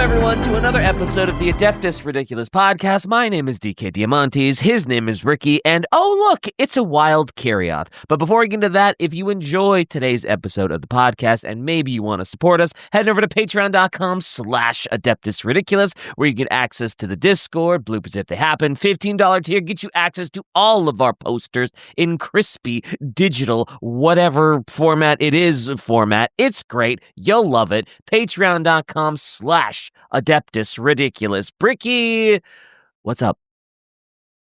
Welcome, everyone, to another episode of the Adeptus Ridiculous podcast. My name is DK Diamantes, his name is Ricky, and oh, look, it's a wild Carrioth. But before we get into that, if you enjoy today's episode of the podcast and maybe you want to support us, head over to patreon.com/Adeptus Ridiculous, where you get access to the Discord, bloopers if they happen. $15 tier gets you access to all of our posters in crispy, digital, whatever format it is format. It's great. You'll love it. Patreon.com/Adeptus Ridiculous. Bricky, what's up?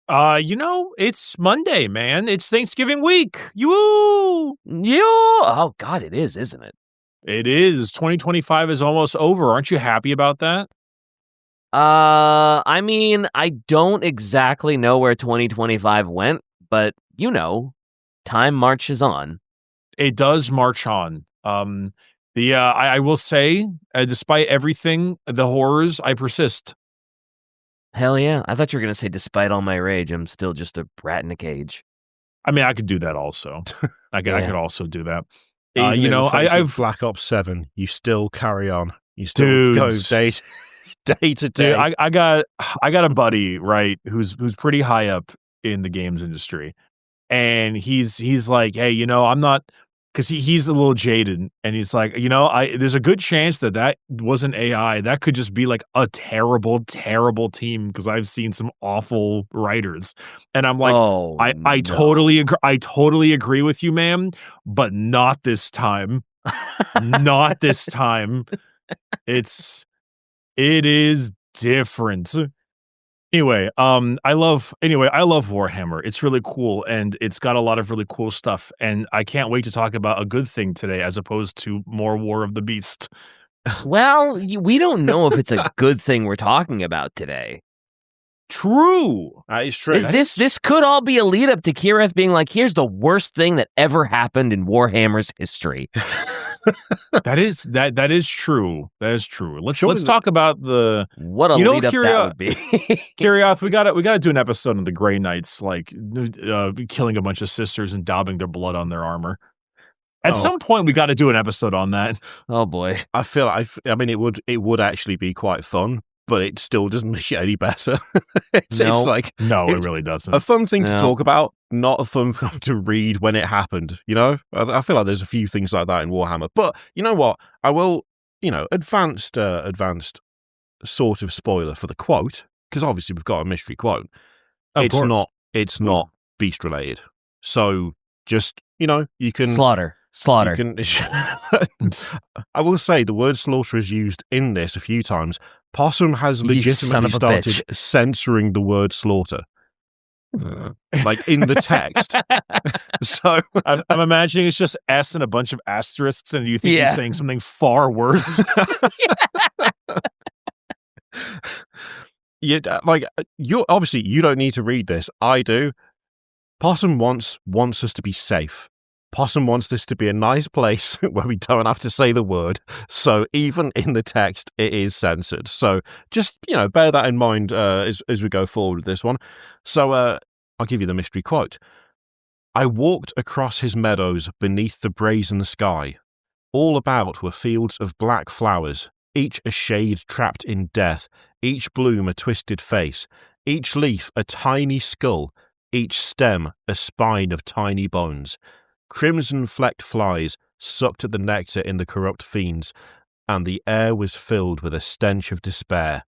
It's Monday, man. It's Thanksgiving week. Oh, God, it is, isn't it? It is. 2025 is almost over. Aren't you happy about that? I mean, I don't exactly know where 2025 went, but, time marches on. It does march on. I will say, despite everything, the horrors, I persist. Hell yeah. I thought you were going to say, despite all my rage, I'm still just a rat in a cage. I mean, I could do that also. I could also do that. I've Black Ops 7, you still carry on. You still go day to day. Dude, I got a buddy, right, who's pretty high up in the games industry. And he's like, hey, I'm not, because he's a little jaded, and he's like, there's a good chance that wasn't AI. That could just be like a terrible, terrible team, because I've seen some awful writers. And I'm like, I totally agree with you, ma'am, but not this time. Not this time. It is different. Anyway, I love Warhammer. It's really cool, and it's got a lot of really cool stuff, and I can't wait to talk about a good thing today as opposed to more War of the Beast. Well, we don't know if it's a good thing we're talking about today. True. That is true. This could all be a lead up to Kirith being like, here's the worst thing that ever happened in Warhammer's history. That is true. That is true. Let's talk about what a lead up that would be. Carrioth, we gotta do an episode on the Grey Knights, like killing a bunch of sisters and daubing their blood on their armor. At some point, we got to do an episode on that. Oh boy, I feel it would actually be quite fun, but it still doesn't make it any better. It's like it really doesn't. A fun thing to talk about, not a fun thing to read when it happened. I feel like there's a few things like that in Warhammer. But you know what? I will, advanced sort of spoiler for the quote, because obviously we've got a mystery quote. It's not beast related. So just you can slaughter. You can, I will say the word slaughter is used in this a few times. Possum has legitimately started censoring the word slaughter. Like in the text. So I'm imagining it's just S and a bunch of asterisks, and you think you're saying something far worse. You obviously you don't need to read this. I do. Possum wants us to be safe. Possum wants this to be a nice place where we don't have to say the word. So even in the text, it is censored. So just, bear that in mind as we go forward with this one. So I'll give you the mystery quote. I walked across his meadows beneath the brazen sky. All about were fields of black flowers, each a shade trapped in death, each bloom a twisted face, each leaf a tiny skull, each stem a spine of tiny bones. Crimson-flecked flies sucked at the nectar in the corrupt fiends, and the air was filled with a stench of despair.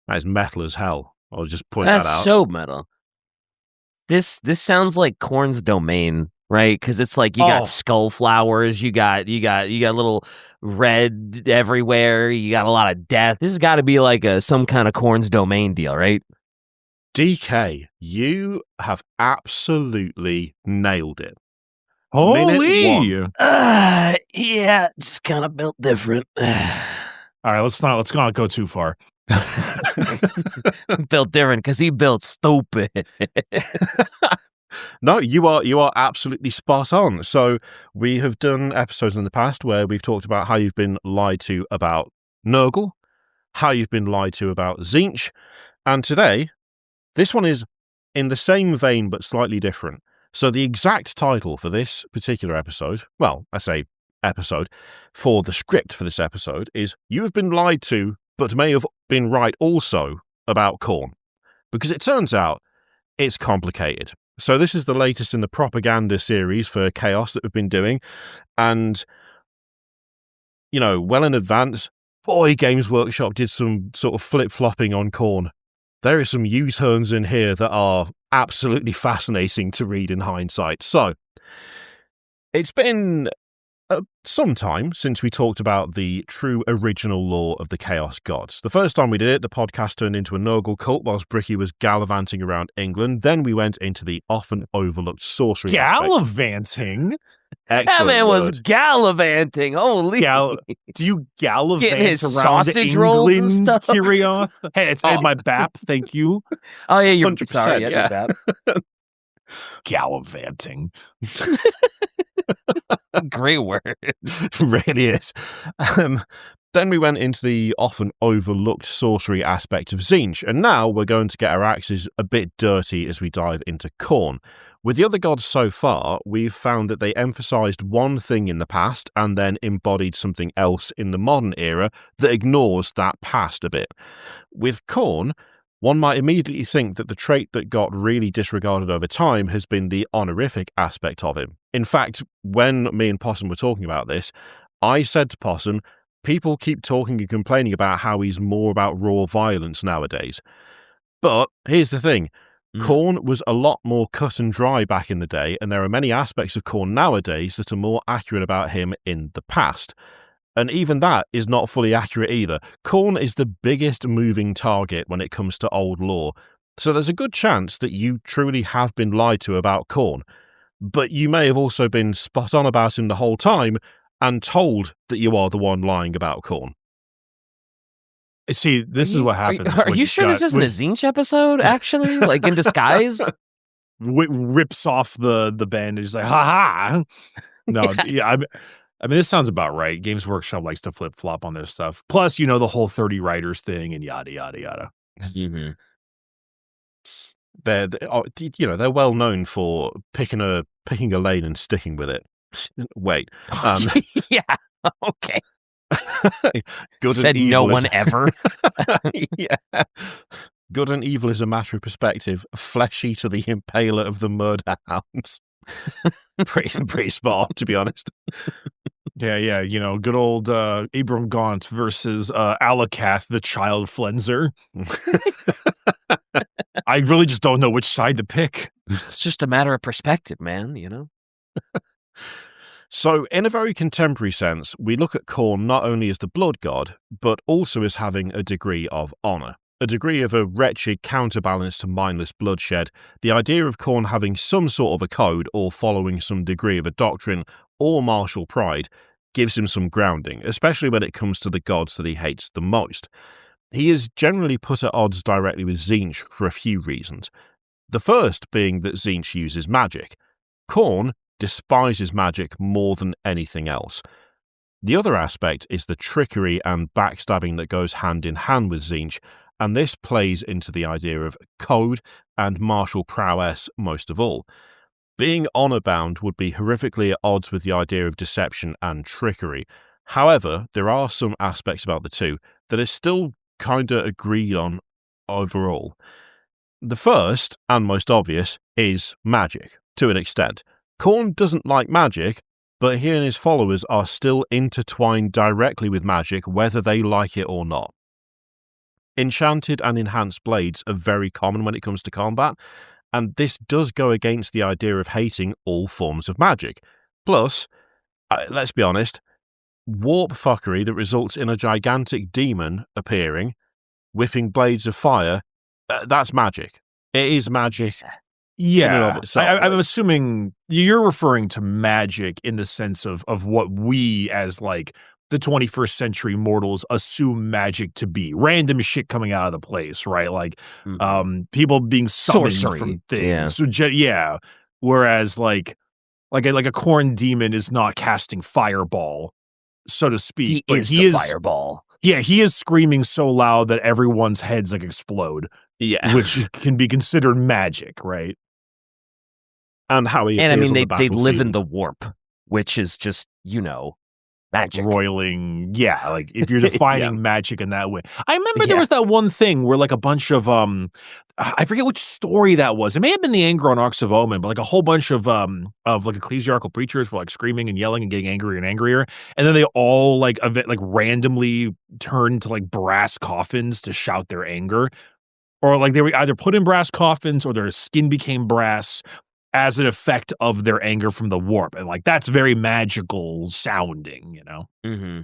That is metal as hell. I'll just point that out. That's so metal. This sounds like Khorne's domain, right? Because it's like you got skull flowers, you got little red everywhere, you got a lot of death. This has got to be like some kind of Khorne's domain deal, right? DK, you have absolutely nailed it. Holy! Yeah, just kind of built different. All right, let's not go too far. Built different because he built stupid. No, you are absolutely spot on. So we have done episodes in the past where we've talked about how you've been lied to about Nurgle, how you've been lied to about Tzeentch, and today, this one is in the same vein but slightly different. So the exact title for this particular episode, well, I say episode, for the script for this episode, is you have been lied to, but may have been right also about Khorne. Because it turns out it's complicated. So this is the latest in the propaganda series for Chaos that we've been doing. And, well in advance, boy, Games Workshop did some sort of flip-flopping on Khorne. There are some U-turns in here that are absolutely fascinating to read in hindsight. So, it's been some time since we talked about the true original lore of the Chaos Gods. The first time we did it, the podcast turned into a Nurgle cult whilst Bricky was gallivanting around England. Then we went into the often overlooked sorcery Gallivanting? That man was gallivanting. Holy. Do you gallivant getting his around sausage rolls and England, stuff? Kyrion? Hey, it's my BAP, thank you. Oh, yeah, you're 100%, sorry. yeah. BAP. Gallivanting. Great word. Really is. Then we went into the often overlooked sorcery aspect of Tzeentch, and now we're going to get our axes a bit dirty as we dive into Khorne. With the other gods so far, we've found that they emphasised one thing in the past and then embodied something else in the modern era that ignores that past a bit. With Khorne, one might immediately think that the trait that got really disregarded over time has been the honorific aspect of him. In fact, when me and Possum were talking about this, I said to Possum, people keep talking and complaining about how he's more about raw violence nowadays. But here's the thing. Khorne was a lot more cut and dry back in the day, and there are many aspects of Khorne nowadays that are more accurate about him in the past. And even that is not fully accurate either. Khorne is the biggest moving target when it comes to old lore, so there's a good chance that you truly have been lied to about Khorne. But you may have also been spot on about him the whole time, and told that you are the one lying about Khorne. See, this is what happens. Are you sure this isn't a Tzeentch episode, actually? Like, in disguise? Rips off the bandage, like, ha-ha! No, yeah, I mean, this sounds about right. Games Workshop likes to flip-flop on their stuff. Plus, the whole 30 writers thing and yada, yada, yada. Mm-hmm. They're well known for picking a lane and sticking with it. Wait. Yeah, okay. Good Said and no evil one ever. Yeah. Good and evil is a matter of perspective. Flesh Eater the Impaler of the Murder Hounds. pretty spot on, to be honest. Yeah, good old Abram Gaunt versus Alakath, the Child Flenser. I really just don't know which side to pick. It's just a matter of perspective, man, So, in a very contemporary sense, we look at Khorne not only as the blood god, but also as having a degree of honour. A degree of a wretched counterbalance to mindless bloodshed. The idea of Khorne having some sort of a code or following some degree of a doctrine or martial pride gives him some grounding, especially when it comes to the gods that he hates the most. He is generally put at odds directly with Tzeentch for a few reasons. The first being that Tzeentch uses magic. Khorne despises magic more than anything else. The other aspect is the trickery and backstabbing that goes hand in hand with Tzeentch, and this plays into the idea of code and martial prowess most of all. Being honour-bound would be horrifically at odds with the idea of deception and trickery. However, there are some aspects about the two that are still kinda agreed on overall. The first, and most obvious, is magic, to an extent. Khorne doesn't like magic, but he and his followers are still intertwined directly with magic whether they like it or not. Enchanted and enhanced blades are very common when it comes to combat, and this does go against the idea of hating all forms of magic. Plus, let's be honest, warp fuckery that results in a gigantic demon appearing, whipping blades of fire, that's magic. It is magic. Yeah, in and of itself. I'm assuming you're referring to magic in the sense of what we as like the 21st century mortals assume magic to be. Random shit coming out of the place, right? Like people being summoned Sorcery. from things. Yeah. So, yeah. Whereas like a Khorne demon is not casting fireball, so to speak. He is fireball. Yeah, he is screaming so loud that everyone's heads like explode. Yeah. Which can be considered magic, right? And how he And I appears mean, on the they live in battlefield. the warp, which is just, Magic. roiling. Yeah, like if you're defining magic in that way. I remember there was that one thing where like a bunch of I forget which story that was. It may have been the Anger on Arcs of Omen, but like a whole bunch of like ecclesiarchal preachers were like screaming and yelling and getting angrier and angrier, and then they all like randomly turned to like brass coffins to shout their anger, or like they were either put in brass coffins or their skin became brass as an effect of their anger from the warp. And like, that's very magical sounding, you know? Mm-hmm.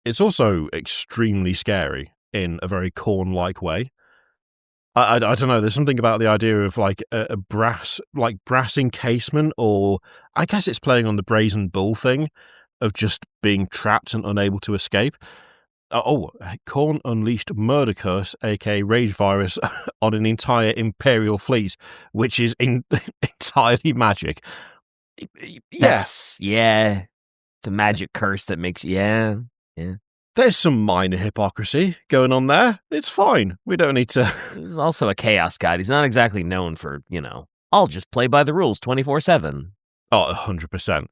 It's also extremely scary in a very Khorne-like way. I don't know, there's something about the idea of like a brass encasement, or I guess it's playing on the brazen bull thing of just being trapped and unable to escape. Khorne unleashed Murder Curse, aka Rage Virus, on an entire Imperial fleet, which is entirely magic. Yes, yeah. It's a magic curse that makes, yeah. There's some minor hypocrisy going on there. It's fine. We don't need to... He's also a chaos god. He's not exactly known for, I'll just play by the rules 24/7. Oh, 100%.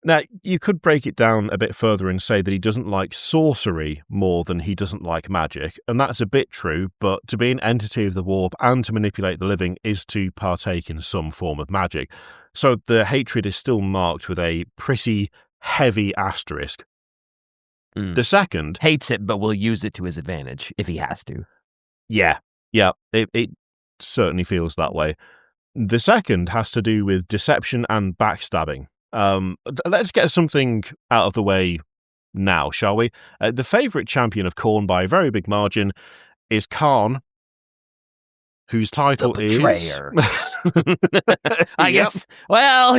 Now, you could break it down a bit further and say that he doesn't like sorcery more than he doesn't like magic, and that's a bit true, but to be an entity of the warp and to manipulate the living is to partake in some form of magic. So the hatred is still marked with a pretty heavy asterisk. The second... Hates it, but will use it to his advantage if he has to. Yeah, it certainly feels that way. The second has to do with deception and backstabbing. Let's get something out of the way now, shall we? The favourite champion of Khorne by a very big margin is Khorne, whose title is... I guess. Well,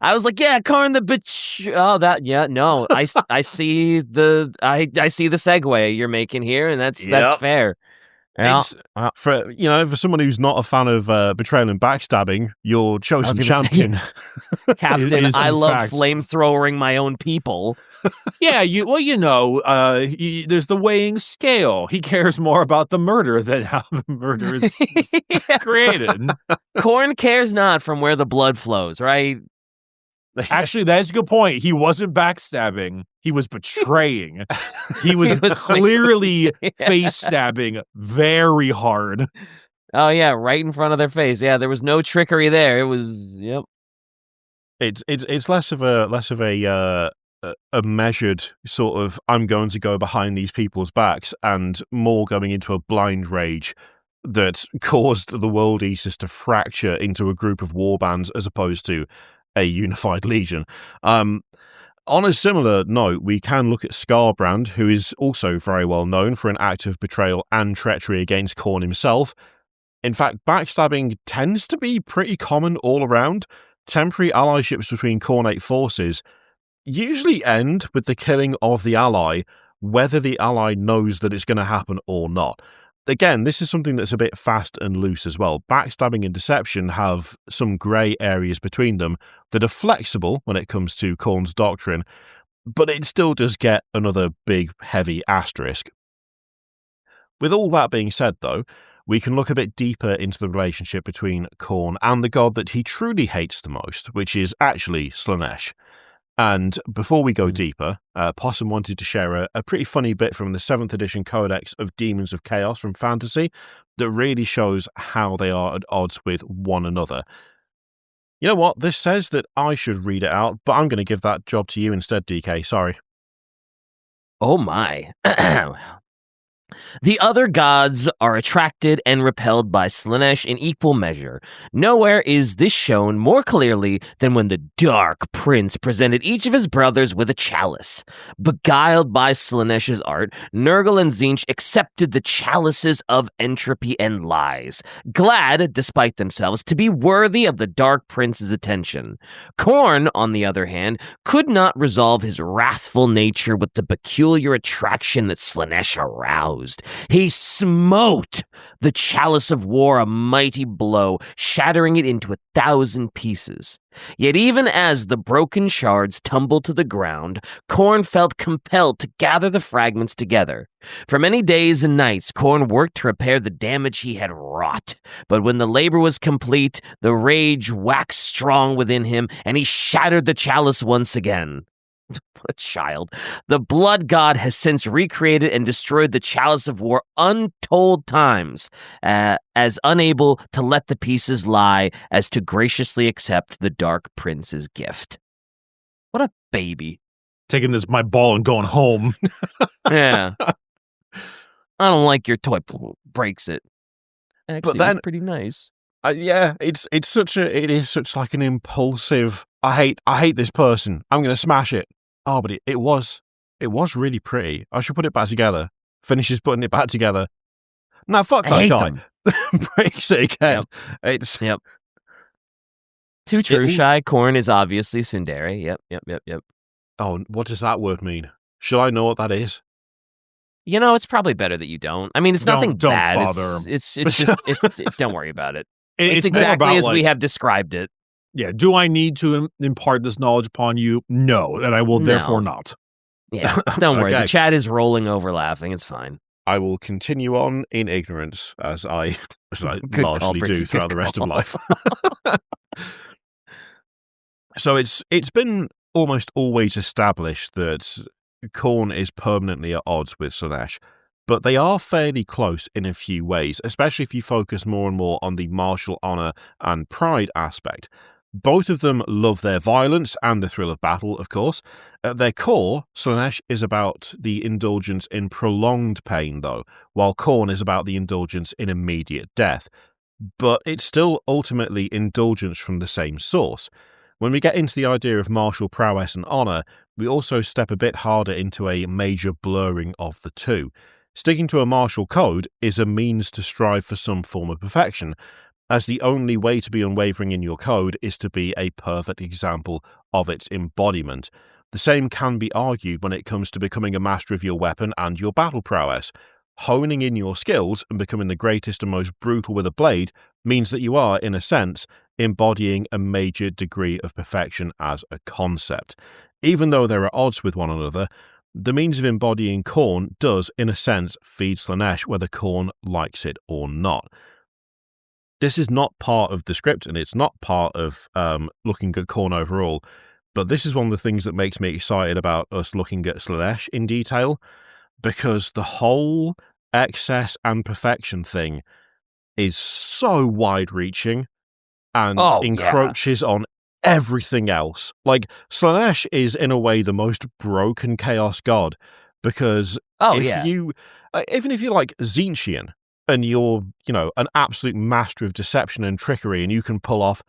I was like, yeah, Khorne the bitch. Oh, that, yeah, no. I see the segue you're making here, and that's fair. Yeah. For someone who's not a fan of betrayal and backstabbing, your chosen champion, Captain, I love flamethrowering my own people. Yeah, there's the weighing scale. He cares more about the murder than how the murder is created. Khorne cares not from where the blood flows, right? Actually, that's a good point. He wasn't backstabbing. He was betraying. He was clearly face stabbing very hard. Oh yeah, right in front of their face. Yeah, there was no trickery there. It was It's less of a measured sort of I'm going to go behind these people's backs, and more going into a blind rage that caused the World Eaters to fracture into a group of warbands as opposed to a unified legion. On a similar note, we can look at Scarbrand, who is also very well known for an act of betrayal and treachery against Khorne himself. In fact, backstabbing tends to be pretty common all around. Temporary allyships between Khornate forces usually end with the killing of the ally, whether the ally knows that it's going to happen or not. Again, this is something that's a bit fast and loose as well. Backstabbing and deception have some grey areas between them that are flexible when it comes to Khorne's doctrine, but it still does get another big, heavy asterisk. With all that being said, though, we can look a bit deeper into the relationship between Khorne and the god that he truly hates the most, which is actually Slaanesh. And before we go deeper, Possum wanted to share a pretty funny bit from the 7th edition Codex of Demons of Chaos from Fantasy that really shows how they are at odds with one another. You know what? This says that I should read it out, but I'm going to give that job to you instead, DK. Sorry. Oh my. The other gods are attracted and repelled by Slaanesh in equal measure. Nowhere is this shown more clearly than when the Dark Prince presented each of his brothers with a chalice. Beguiled by Slaanesh's art, Nurgle and Tzeentch accepted the chalices of entropy and lies, glad, despite themselves, to be worthy of the Dark Prince's attention. Khorne, on the other hand, could not resolve his wrathful nature with the peculiar attraction that Slaanesh aroused. He smote the chalice of war a mighty blow, shattering it into 1,000 pieces. Yet even as the broken shards tumbled to the ground, Khorne felt compelled to gather the fragments together. For many days and nights, Khorne worked to repair the damage he had wrought. But when the labor was complete, the rage waxed strong within him, and he shattered the chalice once again. A child. The blood god has since recreated and destroyed the chalice of war untold times, as unable to let the pieces lie as to graciously accept the Dark Prince's gift. What a baby. Taking my ball and going home. Yeah. I don't like your toy. Breaks it. Actually, but then, it's pretty nice. Yeah, it is such like an impulsive. I hate this person. I'm gonna smash it. Oh, but it was really pretty. I should put it back together. Finishes putting it back together. Now fuck that guy. Breaks it again. Yep. Yep. Too true. Shy Khorne is obviously tsundere. Yep. Oh, what does that word mean? Should I know what that is? You know, it's probably better that you don't. I mean, it's nothing bad. Don't bother. It's just don't worry about it. It's exactly as we have described it. Yeah. Do I need to impart this knowledge upon you? No, and I will therefore not. Yeah. Don't worry. Okay. The chat is rolling over laughing. It's fine. I will continue on in ignorance as I largely do throughout the rest of life. So it's been almost always established that Khorne is permanently at odds with Slaanesh, but they are fairly close in a few ways, especially if you focus more and more on the martial honor and pride aspect. Both of them love their violence and the thrill of battle, of course. At their core, Slaanesh is about the indulgence in prolonged pain, though, while Khorne is about the indulgence in immediate death. But it's still ultimately indulgence from the same source. When we get into the idea of martial prowess and honor, we also step a bit harder into a major blurring of the two. Sticking to a martial code is a means to strive for some form of perfection, as the only way to be unwavering in your code is to be a perfect example of its embodiment. The same can be argued when it comes to becoming a master of your weapon and your battle prowess. Honing in your skills and becoming the greatest and most brutal with a blade means that you are, in a sense, embodying a major degree of perfection as a concept. Even though they're at odds with one another, the means of embodying Khorne does, in a sense, feed Slaanesh whether Khorne likes it or not. This is not part of the script, and it's not part of looking at Khorne overall, but this is one of the things that makes me excited about us looking at Slaanesh in detail, because the whole excess and perfection thing is so wide-reaching and encroaches on everything else. Like, Slaanesh is, in a way, the most broken Chaos God, because even if you're like Tzeentchian, and you're, an absolute master of deception and trickery, and you can pull off,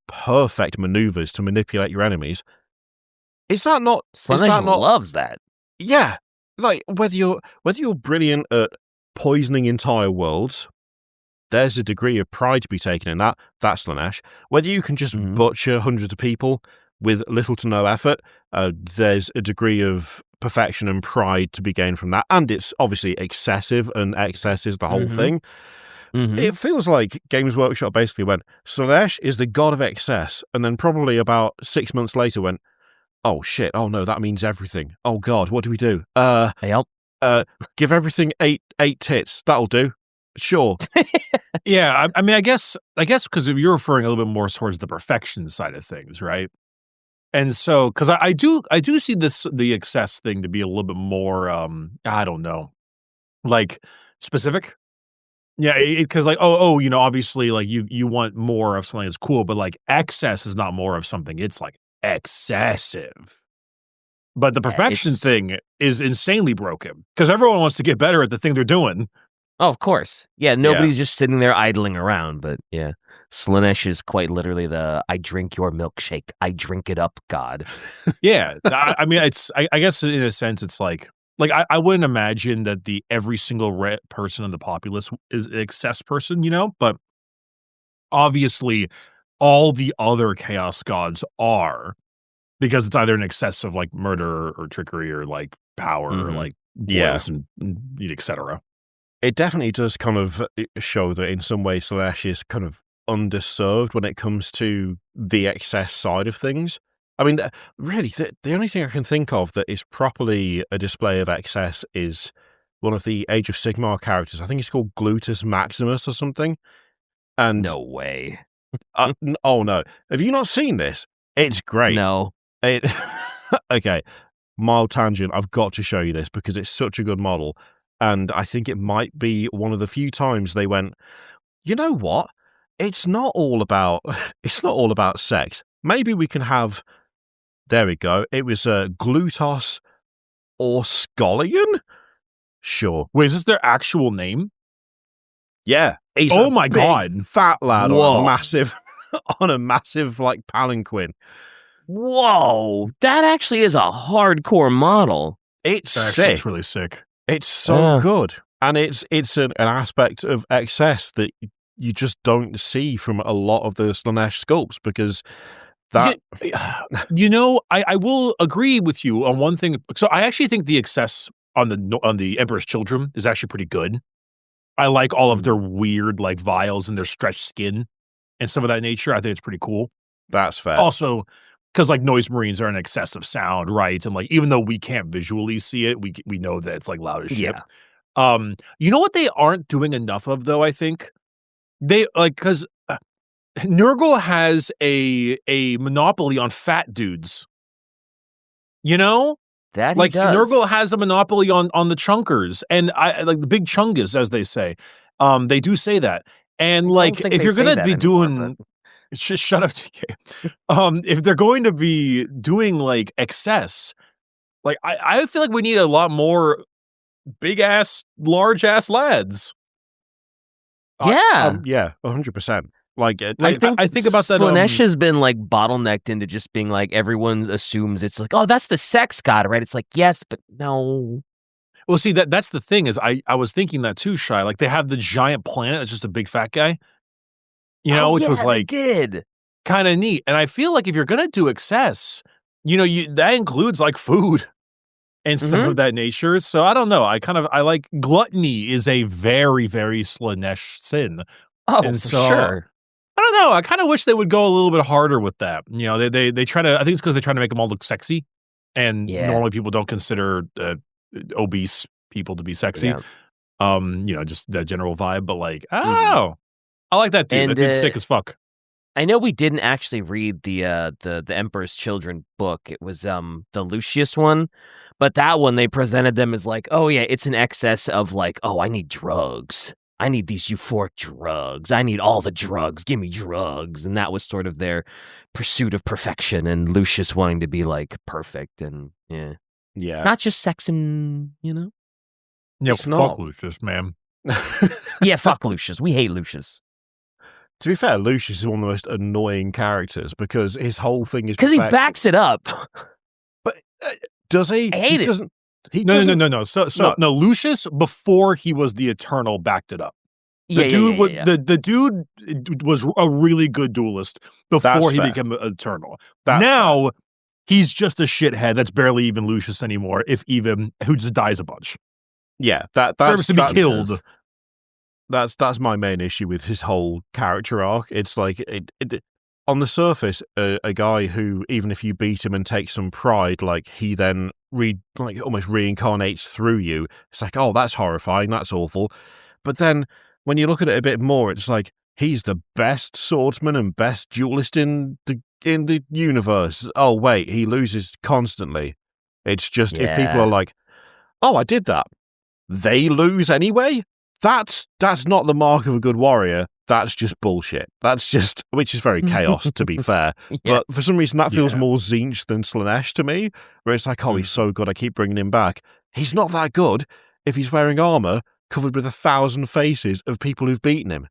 perfect maneuvers to manipulate your enemies. Is that not? Slaanesh loves that. Yeah, like whether you're brilliant at poisoning entire worlds, there's a degree of pride to be taken in that. That's Slaanesh. Whether you can just butcher hundreds of people with little to no effort, there's a degree of perfection and pride to be gained from that, and it's obviously excessive, and excess is the whole thing. It feels like Games Workshop basically went, Slaanesh is the god of excess, and then probably about 6 months later went, oh shit, oh no, that means everything. Oh god, what do we do? Give everything eight tits. That'll do. Sure. Yeah, I mean, I guess because you're referring a little bit more towards the perfection side of things, right? And so, because I do see the excess thing to be a little bit more, I don't know, like specific. Yeah, because like, obviously, like you want more of something that's cool, but like excess is not more of something; it's like excessive. But the perfection thing is insanely broken because everyone wants to get better at the thing they're doing. Oh, of course. Yeah, nobody's just sitting there idling around, but yeah. Slaanesh is quite literally the I drink your milkshake, I drink it up god. Yeah. I mean, I guess in a sense, it's like I wouldn't imagine that every single person in the populace is an excess person, but obviously all the other chaos gods are, because it's either an excess of like murder or trickery or like power or like violence and etc. it definitely does kind of show that in some ways Slaanesh is kind of underserved when it comes to the excess side of things. I mean, really, the only thing I can think of that is properly a display of excess is one of the Age of Sigmar characters. I think it's called Gluteus Maximus or something. And No way. oh no, have you not seen this? It's great. No. Okay, mild tangent. I've got to show you this because it's such a good model, and I think it might be one of the few times they went, you know what? It's not all about sex. Maybe we can have. There we go. It was Glutos Orskolian. Sure. Wait, is this their actual name? Yeah. He's oh my god, fat lad Whoa. on a massive like palanquin. Whoa, that actually is a hardcore model. It's actually, sick. it's really sick. It's so good, and it's an aspect of excess that you just don't see from a lot of the Slaanesh sculpts because that. You know, I will agree with you on one thing. So I actually think the excess on the Emperor's Children is actually pretty good. I like all of their weird like vials and their stretched skin and some of that nature. I think it's pretty cool. That's fair. Also, because like noise marines are an excessive sound, right? And like even though we can't visually see it, we know that it's like loud as shit. Yeah. You know what they aren't doing enough of though? I think they like because Nurgle has a monopoly on fat dudes. You know. That like does. Nurgle has a monopoly on the chunkers, and I like the big chungus, as they say. They do say that, and like if you're gonna be doing, shut up, TK. If they're going to be doing like excess, like I feel like we need a lot more big ass, large ass lads. Yeah, yeah, 100%. Like I think about that. Slaanesh has been like bottlenecked into just being like everyone assumes it's like, oh, that's the sex god, right? It's like, yes, but no. Well, see that's the thing is I was thinking that too, Shy. Like they have the giant planet that's just a big fat guy, you know, which was like kind of neat. And I feel like if you're gonna do excess, you know, that includes like food and stuff of that nature. So I don't know. I like gluttony is a very very Slaanesh sin. Oh, and for sure. I don't know. I kind of wish they would go a little bit harder with that. You know, they try to. I think it's because they try to make them all look sexy, and normally people don't consider obese people to be sexy. Yeah. You know, just that general vibe. But like, I like that dude. And, That dude's sick as fuck. I know we didn't actually read the Emperor's Children book. It was the Lucius one, but that one they presented them as like, oh yeah, it's an excess of like, oh, I need drugs. I need these euphoric drugs. I need all the drugs. Give me drugs. And that was sort of their pursuit of perfection and Lucius wanting to be like perfect and yeah. Not just sex and, you know. Yeah, fuck Lucius, man. Yeah, fuck Lucius. We hate Lucius. To be fair, Lucius is one of the most annoying characters because his whole thing is because he backs it up. But does he? I hate it. No. So Lucius before he was the Eternal backed it up. The dude was a really good duelist before he became an Eternal. Now he's just a shithead that's barely even Lucius anymore, if even, who just dies a bunch. Yeah, that serves to be killed. That's my main issue with his whole character arc. It's like on the surface, a guy who, even if you beat him and take some pride, like he then almost reincarnates through you. It's like, oh, that's horrifying, that's awful. But then when you look at it a bit more, it's like he's the best swordsman and best duelist in the universe. Oh wait, he loses constantly. It's just if people are like, oh, I did that, they lose anyway. That's not the mark of a good warrior. That's just bullshit. That's just, which is very chaos, to be fair. But for some reason, that feels more Tzeentch than Slaanesh to me, where it's like, oh, he's so good, I keep bringing him back. He's not that good if he's wearing armor covered with 1,000 faces of people who've beaten him.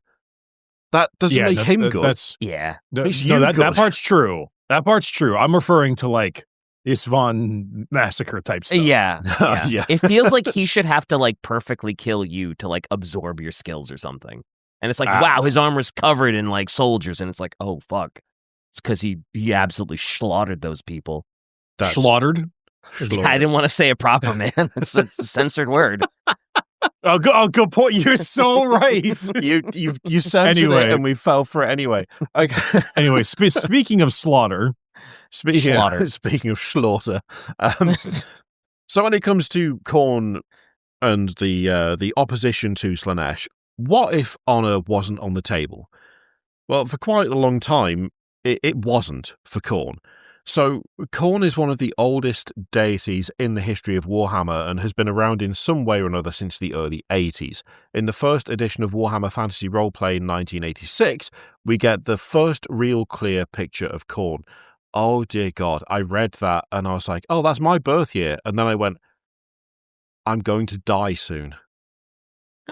That doesn't make him good. That part's true. That part's true. I'm referring to like Isvan massacre type stuff. Yeah. It feels like he should have to like perfectly kill you to like absorb your skills or something. And it's like, wow, his armor's covered in like soldiers, and it's like, oh fuck, it's because he absolutely slaughtered those people. Slaughtered? I didn't want to say it proper, man. It's a censored word. Good point. You're so right. You censored it, and we fell for it anyway. Okay. Anyway, speaking of slaughter, speaking of slaughter. So when it comes to Khorne and the opposition to Slaanesh, what if honor wasn't on the table? Well, for quite a long time, it wasn't for Khorne. So, Khorne is one of the oldest deities in the history of Warhammer and has been around in some way or another since the early 80s. In the first edition of Warhammer Fantasy Roleplay in 1986, we get the first real clear picture of Khorne. Oh dear God, I read that and I was like, oh, that's my birth year. And then I went, I'm going to die soon.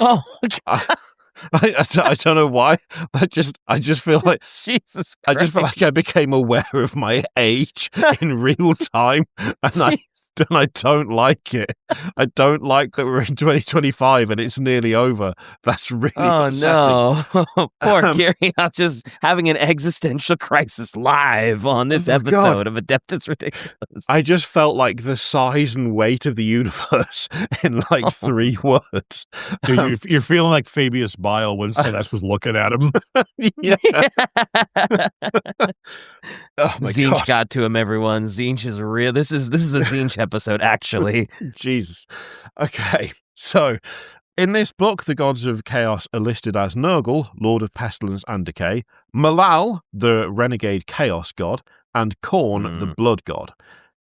Oh, I don't know why. I just feel like Jesus Christ. I just feel like I became aware of my age in real time, and I don't like it. I don't like that we're in 2025 and it's nearly over. That's really upsetting. No. Poor Gary, just having an existential crisis live on this episode of Adeptus Ridiculous. I just felt like the size and weight of the universe in like 3 words. Dude, you're feeling like Fabius Bile when Slaanesh was looking at him. Yeah. Oh my Tzeentch God. got to him, everyone. Tzeentch is real. This is a Tzeentch episode, actually. Jesus. Okay, so in this book, the gods of chaos are listed as Nurgle, Lord of Pestilence and Decay, Malal, the renegade chaos god, and Khorne, the blood god.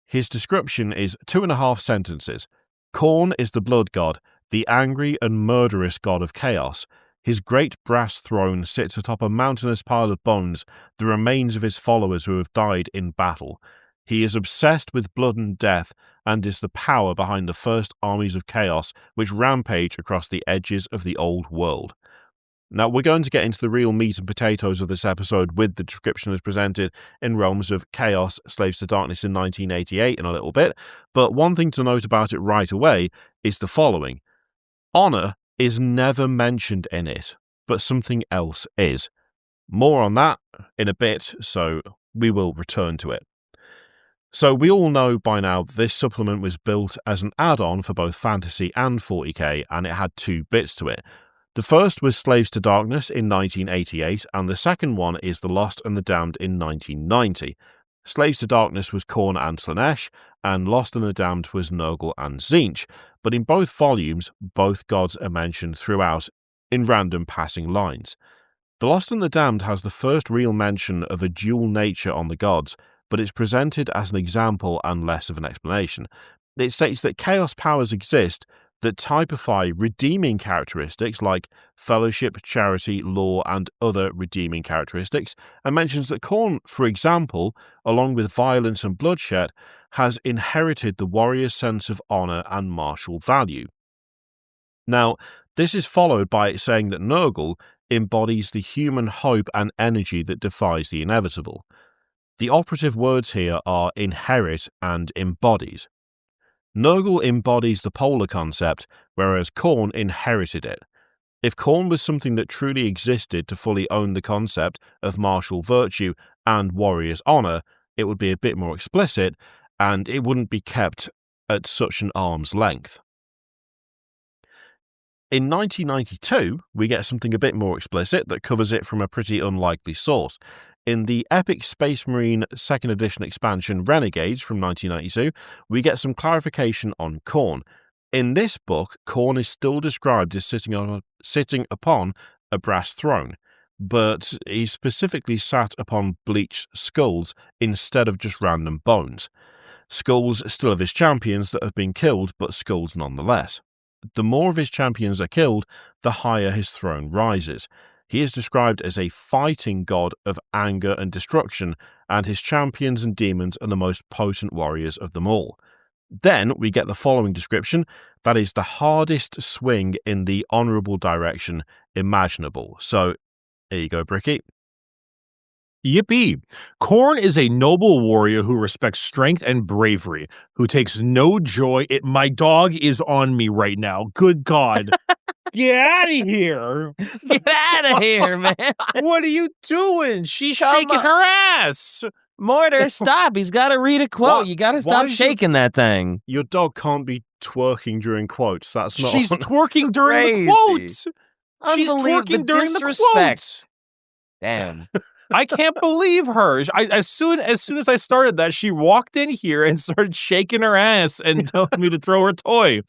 His description is 2.5 sentences. Khorne is the blood god, the angry and murderous god of chaos. His great brass throne sits atop a mountainous pile of bones, the remains of his followers who have died in battle. He is obsessed with blood and death, and is the power behind the first armies of chaos which rampage across the edges of the old world. Now, we're going to get into the real meat and potatoes of this episode with the description as presented in Realms of Chaos, Slaves to Darkness in 1988 in a little bit, but one thing to note about it right away is the following. Honor is never mentioned in it, but something else is. More on that in a bit, so we will return to it. So we all know by now this supplement was built as an add-on for both Fantasy and 40k, and it had 2 bits to it. The first was Slaves to Darkness in 1988, and the second one is The Lost and the Damned in 1990. Slaves to Darkness was Khorne and Slaanesh, and Lost and the Damned was Nurgle and Tzeentch, but in both volumes, both gods are mentioned throughout in random passing lines. The Lost and the Damned has the first real mention of a dual nature on the gods, but it's presented as an example and less of an explanation. It states that chaos powers exist that typify redeeming characteristics like fellowship, charity, law, and other redeeming characteristics, and mentions that Khorne, for example, along with violence and bloodshed, has inherited the warrior's sense of honor and martial value. Now, this is followed by it saying that Nurgle embodies the human hope and energy that defies the inevitable. The operative words here are inherit and embodies. Nurgle embodies the polar concept, whereas Khorne inherited it. If Khorne was something that truly existed to fully own the concept of martial virtue and warrior's honor, it would be a bit more explicit, and it wouldn't be kept at such an arm's length. In 1992, we get something a bit more explicit that covers it from a pretty unlikely source. In the epic Space Marine 2nd edition expansion Renegades from 1992, we get some clarification on Khorne. In this book, Khorne is still described as sitting upon a brass throne, but he specifically sat upon bleached skulls instead of just random bones. Skulls still of his champions that have been killed, but skulls nonetheless. The more of his champions are killed, the higher his throne rises. He is described as a fighting god of anger and destruction, and his champions and demons are the most potent warriors of them all. Then we get the following description, that is the hardest swing in the honourable direction imaginable. So, here you go, Bricky. Yippee! Khorne is a noble warrior who respects strength and bravery, who takes no joy. My dog is on me right now. Good God. Get out of here. Get out of here, man. What are you doing? She's shaking her ass. Mortar, stop. He's got to read a quote. You got to stop shaking that thing. Your dog can't be twerking during quotes. That's not. She's twerking during Crazy. the quotes. She's Unbelievable. twerking during the disrespect. quotes. Damn. I can't believe her. As soon as I started that, she walked in here and started shaking her ass and telling me to throw her toy.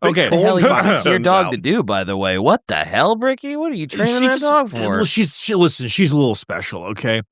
Okay, What the hell Corn you your turns dog out. to do, by the way? What the hell, Bricky? What are you training that dog for? Listen, she's a little special, okay?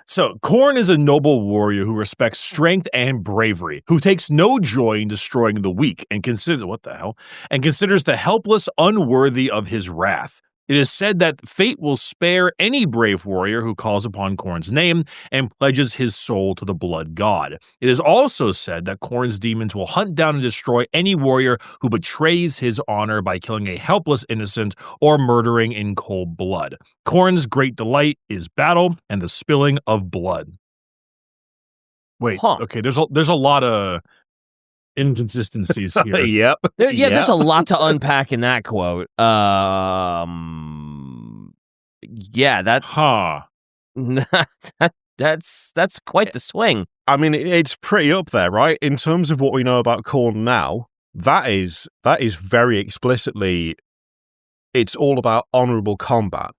So Khorne is a noble warrior who respects strength and bravery, who takes no joy in destroying the weak and considers the helpless unworthy of his wrath. It is said that fate will spare any brave warrior who calls upon Khorne's name and pledges his soul to the blood god. It is also said that Khorne's demons will hunt down and destroy any warrior who betrays his honor by killing a helpless innocent or murdering in cold blood. Khorne's great delight is battle and the spilling of blood. Wait, okay, there's a lot of inconsistencies here. Yep. There's a lot to unpack in that quote. That's quite the swing. I mean, it's pretty up there, right? In terms of what we know about Khorne now, that is very explicitly, it's all about honorable combat.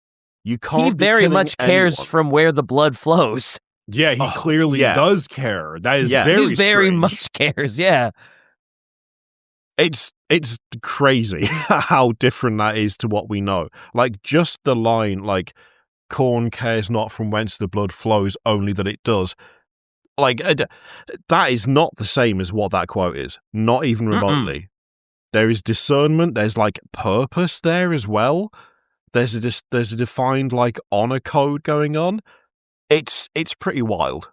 You can't. He very much cares from where the blood flows. Yeah, he clearly does care. That is he very much cares. Yeah. It's crazy how different that is to what we know. Like, just the line, like, Khorne cares not from whence the blood flows, only that it does. Like, that is not the same as what that quote is. Not even remotely. There is discernment. There's, like, purpose there as well. There's a defined, like, honor code going on. It's pretty wild.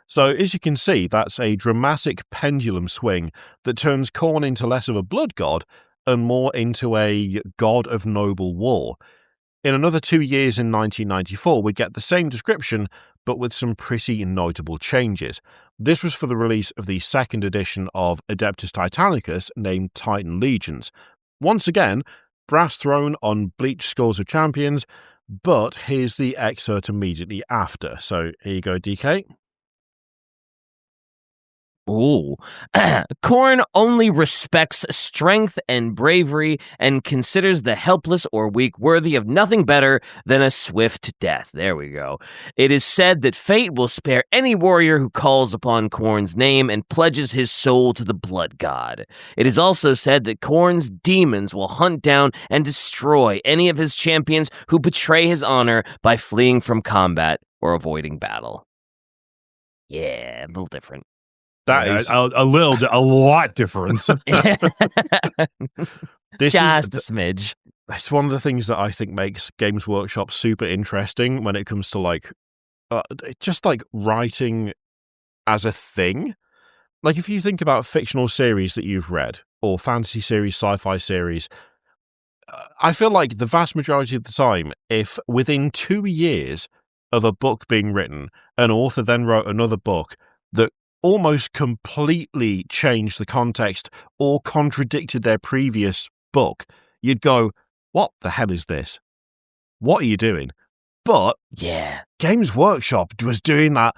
So, as you can see, that's a dramatic pendulum swing that turns Khorne into less of a blood god and more into a god of noble war. In another 2 years in 1994, we get the same description, but with some pretty notable changes. This was for the release of the second edition of Adeptus Titanicus, named Titan Legions. Once again, brass throne on bleached skulls of champions, but here's the excerpt immediately after. So, here you go, DK. Ooh. Khorne only respects strength and bravery and considers the helpless or weak worthy of nothing better than a swift death. There we go. It is said that fate will spare any warrior who calls upon Khorne's name and pledges his soul to the blood god. It is also said that Khorne's demons will hunt down and destroy any of his champions who betray his honor by fleeing from combat or avoiding battle. Yeah, a little different. That is a lot different. This Just a smidge. It's one of the things that I think makes Games Workshop super interesting when it comes to like, just like writing as a thing. Like, if you think about fictional series that you've read or fantasy series, sci-fi series, I feel like the vast majority of the time, if within 2 years of a book being written, an author then wrote another book that almost completely changed the context or contradicted their previous book, you'd go, what the hell is this? What are you doing? But Games Workshop was doing that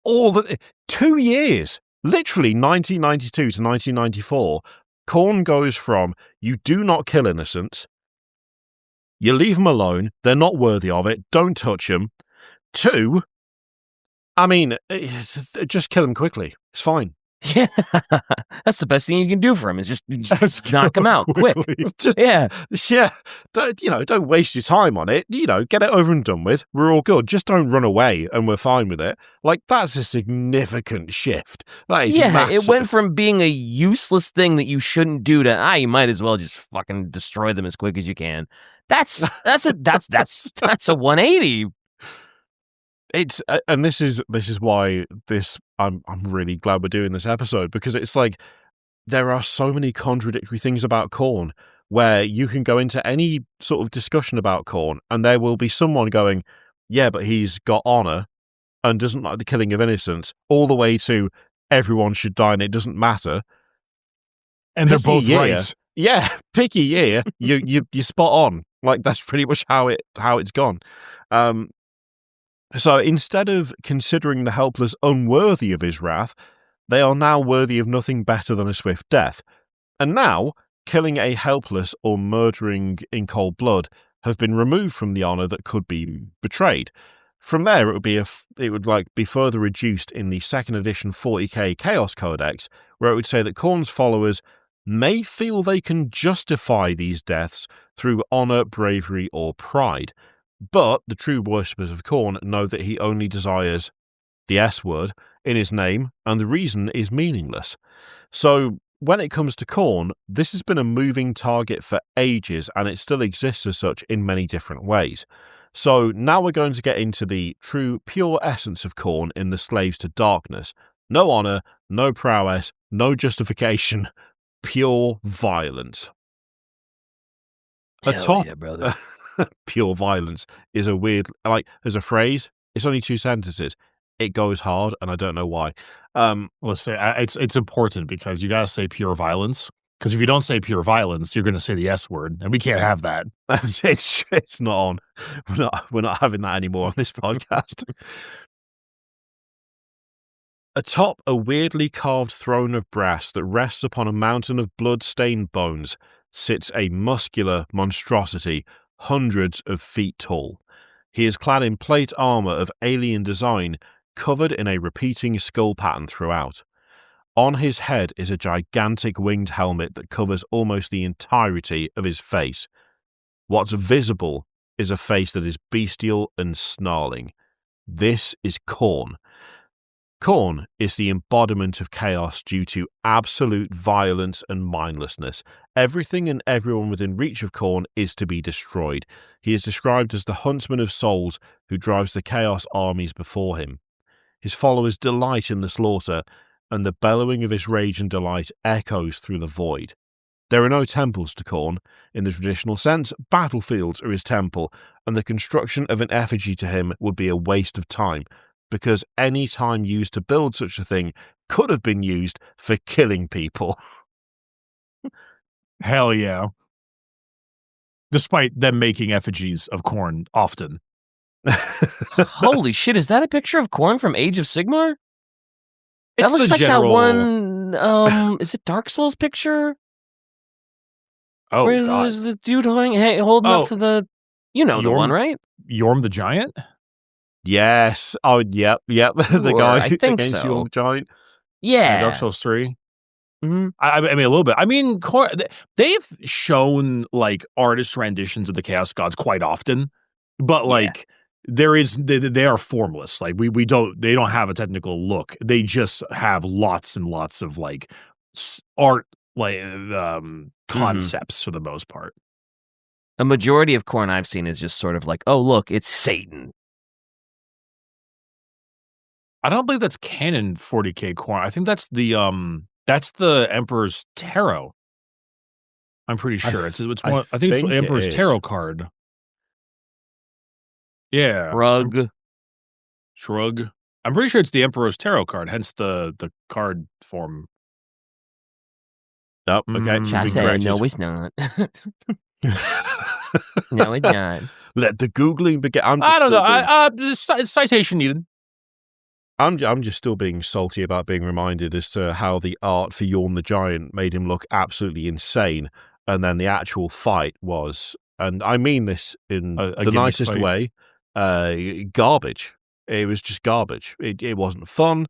all the 2 years, literally 1992 to 1994. Khorne goes from, you do not kill innocents, you leave them alone, they're not worthy of it, don't touch them, to, I mean, just kill him quickly. It's fine. Yeah, that's the best thing you can do for him is just knock him out quick. Don't waste your time on it. Get it over and done with. We're all good. Just don't run away, and we're fine with it. Like, that's a significant shift. That is massive. It went from being a useless thing that you shouldn't do to you might as well just fucking destroy them as quick as you can. That's a 180. It's and this is why I'm really glad we're doing this episode, because it's like there are so many contradictory things about Khorne where you can go into any sort of discussion about Khorne and there will be someone going, yeah, but he's got honor and doesn't like the killing of innocents, all the way to everyone should die and it doesn't matter. And they're both right. Yeah, picky year. You're spot on. Like, that's pretty much how it's gone. So instead of considering the helpless unworthy of his wrath, they are now worthy of nothing better than a swift death. And now, killing a helpless or murdering in cold blood have been removed from the honour that could be betrayed. From there, it would be further reduced in the 2nd edition 40k Chaos Codex, where it would say that Khorne's followers may feel they can justify these deaths through honour, bravery, or pride. But the true worshippers of Khorne know that he only desires the S word in his name, and the reason is meaningless. So, when it comes to Khorne, this has been a moving target for ages, and it still exists as such in many different ways. So now we're going to get into the true, pure essence of Khorne in the Slaves to Darkness. No honour, no prowess, no justification, pure violence. Hell yeah, brother. Pure violence is a weird, as a phrase, it's only 2 sentences. It goes hard, and I don't know why. Let's say it's important because you got to say pure violence. Because if you don't say pure violence, you're going to say the S word, and we can't have that. It's not on. We're not having that anymore on this podcast. Atop a weirdly carved throne of brass that rests upon a mountain of blood-stained bones sits a muscular monstrosity, hundreds of feet tall. He is clad in plate armor of alien design, covered in a repeating skull pattern throughout. On his head is a gigantic winged helmet that covers almost the entirety of his face. What's visible is a face that is bestial and snarling. This is Khorne. Khorne is the embodiment of chaos due to absolute violence and mindlessness. Everything and everyone within reach of Khorne is to be destroyed. He is described as the huntsman of souls who drives the chaos armies before him. His followers delight in the slaughter, and the bellowing of his rage and delight echoes through the void. There are no temples to Khorne. In the traditional sense, battlefields are his temple, and the construction of an effigy to him would be a waste of time, because any time used to build such a thing could have been used for killing people. Hell yeah. Despite them making effigies of Khorne often. Holy shit, is that a picture of Khorne from Age of Sigmar? It's that looks like general... that one, is it Dark Souls picture? Oh, where God. is the dude holding up to the... You know the one, right? Yorm the Giant? Yes. Oh, yep. The guy I think against so. Yorm the Giant. Yeah. Dark Souls 3. Mm-hmm. I mean, a little bit. I mean, they've shown, artist renditions of the Chaos Gods quite often, but, they are formless. They don't have a technical look. They just have lots and lots of, art, concepts for the most part. A majority of Khorne I've seen is just sort of oh, look, it's Satan. I don't believe that's canon 40k Khorne. I think that's the Emperor's Tarot. I'm pretty sure it's one. I think it's the Emperor's Tarot card. Yeah, Shrug. I'm pretty sure it's the Emperor's Tarot card. Hence the card form. Oh, okay. I said no, it's not. No, it's not. Let the Googling begin. I don't know. Citation needed. I'm just still being salty about being reminded as to how the art for Yorm the Giant made him look absolutely insane, and then the actual fight was, and I mean this in the nicest way, garbage. It was just garbage. It wasn't fun.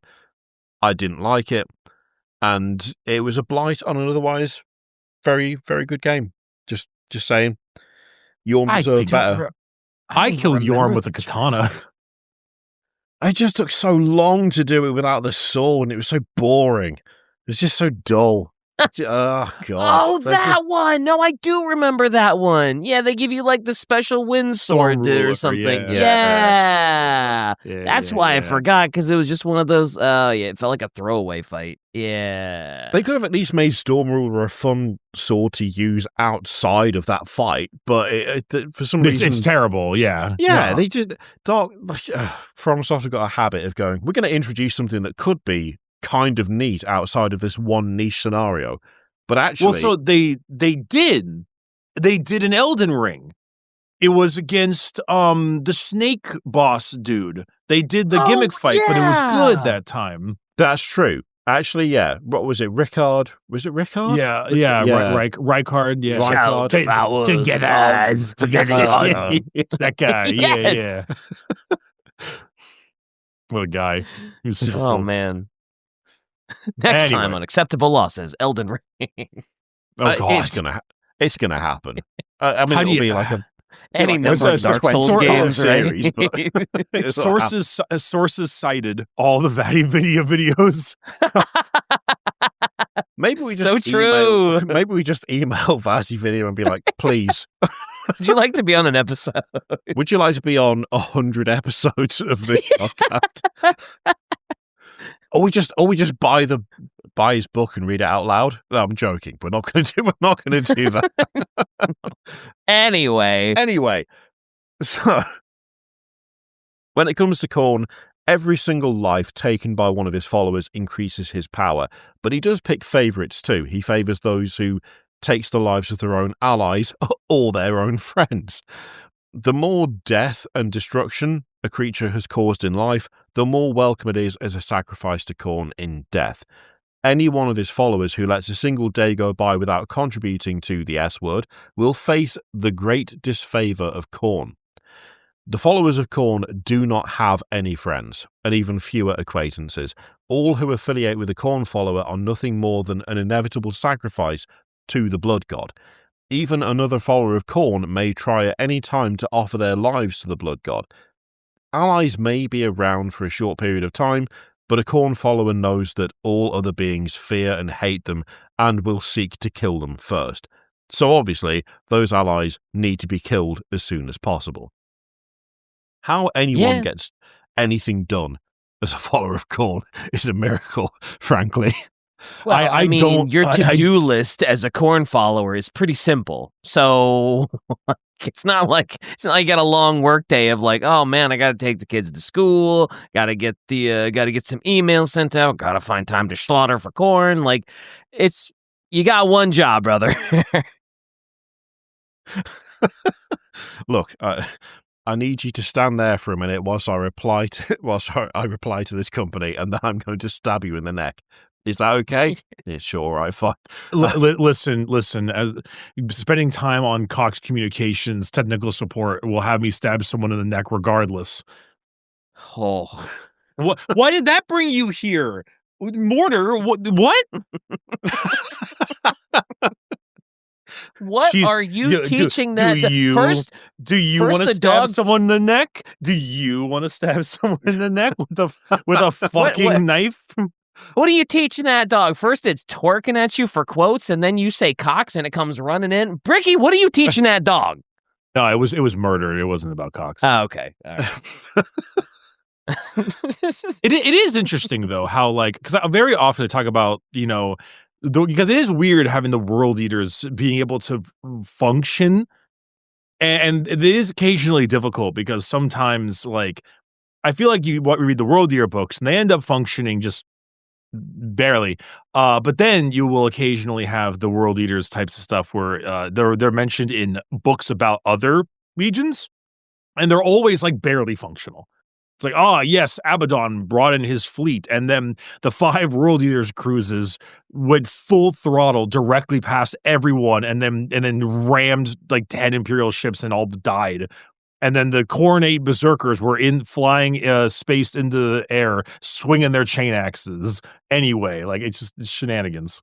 I didn't like it, and it was a blight on an otherwise very, very good game. Just saying. Yorm deserved better. I killed Yorm with a katana. It just took so long to do it without the sword, and it was so boring. It was just so dull. Oh, God. Oh, that one. No, I do remember that one. Yeah, they give you the special wind sword or something. Yeah. That's why I forgot, because it was just one of those, it felt like a throwaway fight. Yeah. They could have at least made Storm Ruler a fun sword to use outside of that fight, but for some reason... It's terrible, yeah. Yeah, they just... FromSoft have got a habit of going, we're going to introduce something that could be kind of neat outside of this one niche scenario, but actually, so they did an Elden Ring. It was against the snake boss dude. They did the gimmick fight, but it was good that time. That's true, Actually, yeah. What was it? Rickard? Was it Rickard? Yeah. Rykard. Yeah. Shout about Together. That guy. Yeah. What a guy. He's super Oh, cool. man. Next time on Acceptable Losses, Elden Ring. Oh, God. It's gonna happen. I mean, it'll be like any number of Dark Souls games, series, right? Sources cited all the video videos. Maybe we just so true. Maybe we just email Vazzy Video and be like, please. Would you like to be on an episode? Would you like to be on 100 episodes of the podcast? Or we just buy his book and read it out loud? No, I'm joking. We're not gonna do that. Anyway. So when it comes to Khorne, every single life taken by one of his followers increases his power, but he does pick favourites too. He favours those who takes the lives of their own allies or their own friends. The more death and destruction a creature has caused in life, the more welcome it is as a sacrifice to Khorne in death. Any one of his followers who lets a single day go by without contributing to the S-word will face the great disfavour of Khorne. The followers of Khorne do not have any friends, and even fewer acquaintances. All who affiliate with a Khorne follower are nothing more than an inevitable sacrifice to the blood god. Even another follower of Khorne may try at any time to offer their lives to the blood god. Allies may be around for a short period of time, but a Khorne follower knows that all other beings fear and hate them and will seek to kill them first. So obviously, those allies need to be killed as soon as possible. How anyone gets anything done as a follower of Khorne is a miracle, frankly. Well, I mean, your to-do list as a Khorne follower is pretty simple. So it's not like you got a long work day of like, oh man, I got to take the kids to school, got to get some emails sent out, got to find time to slaughter for Khorne. Like, you got one job, brother. Look, I need you to stand there for a minute whilst I reply to this company, and then I'm going to stab you in the neck. Is that okay? Yeah, sure, all right, fine. Listen. As spending time on Cox Communications technical support will have me stab someone in the neck regardless. Oh, why did that bring you here, Mortar? What? What are you teaching that? Do you want to stab someone in the neck? Do you want to stab someone in the neck with a fucking knife? What are you teaching that dog? First it's twerking at you for quotes, and then you say Cox and it comes running in. Bricky, what are you teaching that dog? No, it was murder. It wasn't about Cox. Oh, okay. All right. It is interesting though how because very often I talk about because it is weird having the world eaters being able to function, and it is occasionally difficult because sometimes I feel like you read the world eater books and they end up functioning just barely, but then you will occasionally have the world eaters types of stuff where they're mentioned in books about other legions, and they're always barely functional. It's like, oh yes, Abaddon brought in his fleet, and then the 5 world eaters cruises went full throttle directly past everyone, and then rammed 10 Imperial ships and all died. And then the Khorne 8 berserkers were flying spaced into the air, swinging their chain axes. Anyway, it's shenanigans.